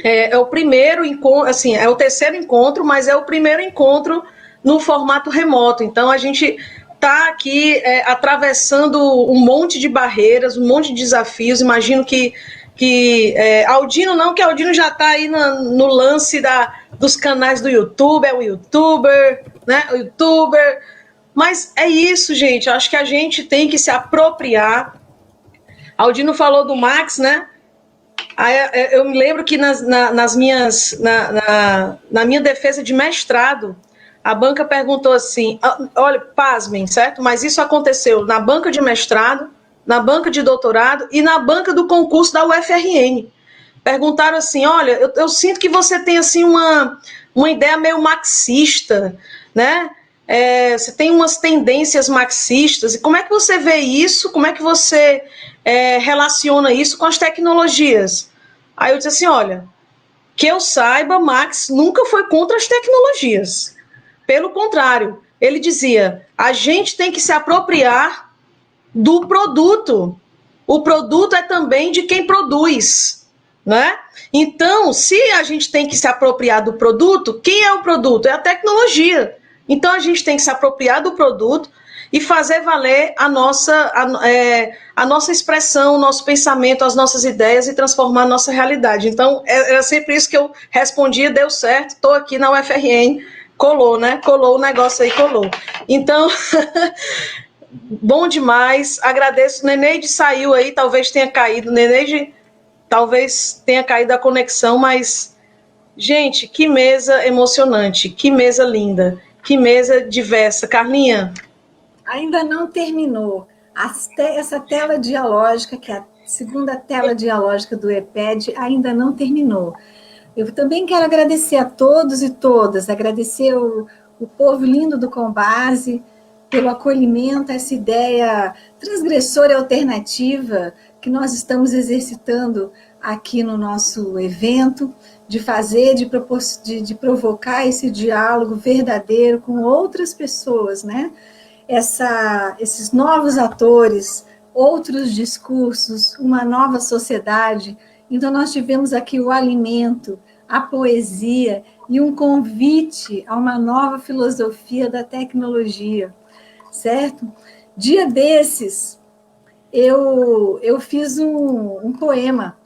Speaker 5: é o primeiro encontro, assim, é o terceiro encontro, mas é o primeiro encontro no formato remoto. Então a gente está aqui atravessando um monte de barreiras, um monte de desafios. Imagino que Aldino não, que Aldino já está aí no lance dos canais do YouTube, é o youtuber, né? O youtuber. Mas é isso, gente. Acho que a gente tem que se apropriar. Aldino falou do Max, né? Eu me lembro que na minha defesa de mestrado, a banca perguntou assim, olha, pasmem, certo? Mas isso aconteceu na banca de mestrado, na banca de doutorado e na banca do concurso da UFRN. Perguntaram assim, olha, eu sinto que você tem assim uma ideia meio marxista, né? Você tem umas tendências marxistas, e como é que você vê isso? Como é que você relaciona isso com as tecnologias? Aí eu disse assim, olha, que eu saiba, Marx nunca foi contra as tecnologias. Pelo contrário, ele dizia, a gente tem que se apropriar do produto. O produto é também de quem produz, né? Então, se a gente tem que se apropriar do produto, quem é o produto? É a tecnologia. Então, a gente tem que se apropriar do produto e fazer valer a nossa expressão, o nosso pensamento, as nossas ideias e transformar a nossa realidade. Então, era sempre isso que eu respondia, deu certo, estou aqui na UFRN, colou, né? Colou o negócio aí, colou. Então, bom demais, agradeço. Neneide saiu aí, talvez tenha caído, Neneide talvez tenha caído a conexão, mas, gente, que mesa emocionante, que mesa linda, que mesa diversa. Carlinha?
Speaker 1: Ainda não terminou. Essa tela dialógica, que é a segunda tela dialógica do EPED, ainda não terminou. Eu também quero agradecer a todos e todas, agradecer o povo lindo do Combase pelo acolhimento, essa ideia transgressora e alternativa que nós estamos exercitando aqui no nosso evento, de fazer, de provocar esse diálogo verdadeiro com outras pessoas, né? Esses novos atores, outros discursos, uma nova sociedade. Então, nós tivemos aqui o alimento, a poesia e um convite a uma nova filosofia da tecnologia, certo? Dia desses, eu fiz um poema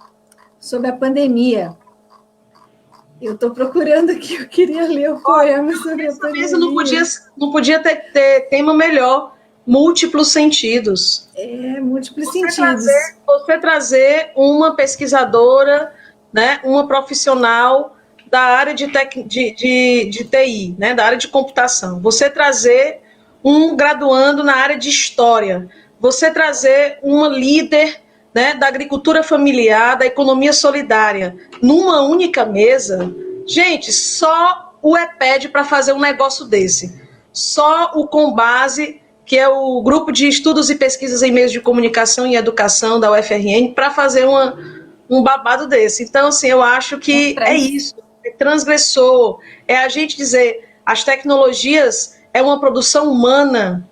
Speaker 1: sobre a pandemia. Eu estou procurando aqui, eu queria ler o poema sobre a pandemia.
Speaker 5: Não podia ter tema melhor, múltiplos sentidos.
Speaker 1: Múltiplos sentidos.
Speaker 5: Você trazer uma pesquisadora, né, uma profissional da área de TI, né, da área de computação. Você trazer um graduando na área de história. Você trazer uma líder, né, da agricultura familiar, da economia solidária, numa única mesa. Gente, só o EPED para fazer um negócio desse. Só o Combase, que é o Grupo de Estudos e Pesquisas em Meios de Comunicação e Educação da UFRN, para fazer um babado desse. Então, assim, eu acho que é isso, é transgressor, é a gente dizer, as tecnologias é uma produção humana,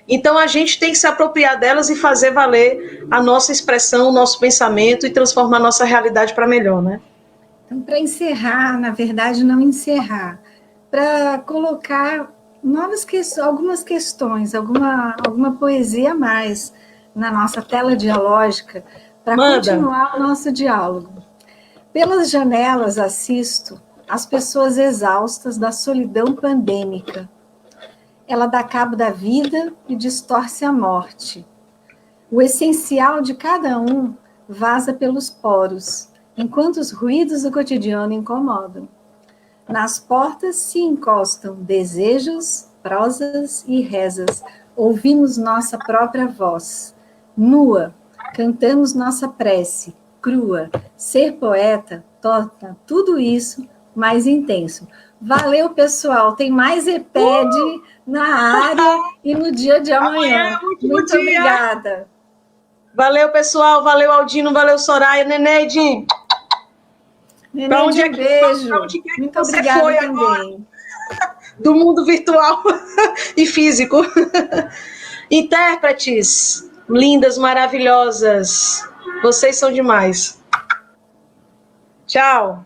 Speaker 5: então a gente tem que se apropriar delas e fazer valer a nossa expressão, o nosso pensamento e transformar a nossa realidade para melhor, né?
Speaker 1: Então, para encerrar, na verdade, não encerrar, para colocar algumas questões, alguma poesia a mais na nossa tela dialógica, para continuar o nosso diálogo. Pelas janelas assisto as pessoas exaustas da solidão pandêmica. Ela dá cabo da vida e distorce a morte. O essencial de cada um vaza pelos poros, enquanto os ruídos do cotidiano incomodam. Nas portas se encostam desejos, prosas e rezas. Ouvimos nossa própria voz. Nua, cantamos nossa prece, crua. Ser poeta torna tudo isso mais intenso. Valeu, pessoal. Tem mais EPED na área e no dia de amanhã. Muito obrigada.
Speaker 5: Valeu, pessoal. Valeu, Aldino. Valeu, Soraya. Neneide.
Speaker 1: Para onde é que,
Speaker 5: beijo.
Speaker 1: Muito obrigada
Speaker 5: foi
Speaker 1: também.
Speaker 5: Agora? Do mundo virtual e físico. Intérpretes, lindas, maravilhosas. Vocês são demais. Tchau.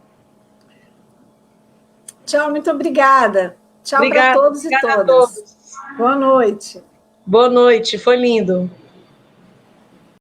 Speaker 1: Tchau, muito obrigada. Tchau para todos e todas.
Speaker 5: A todos.
Speaker 1: Boa noite.
Speaker 5: Boa noite, foi lindo.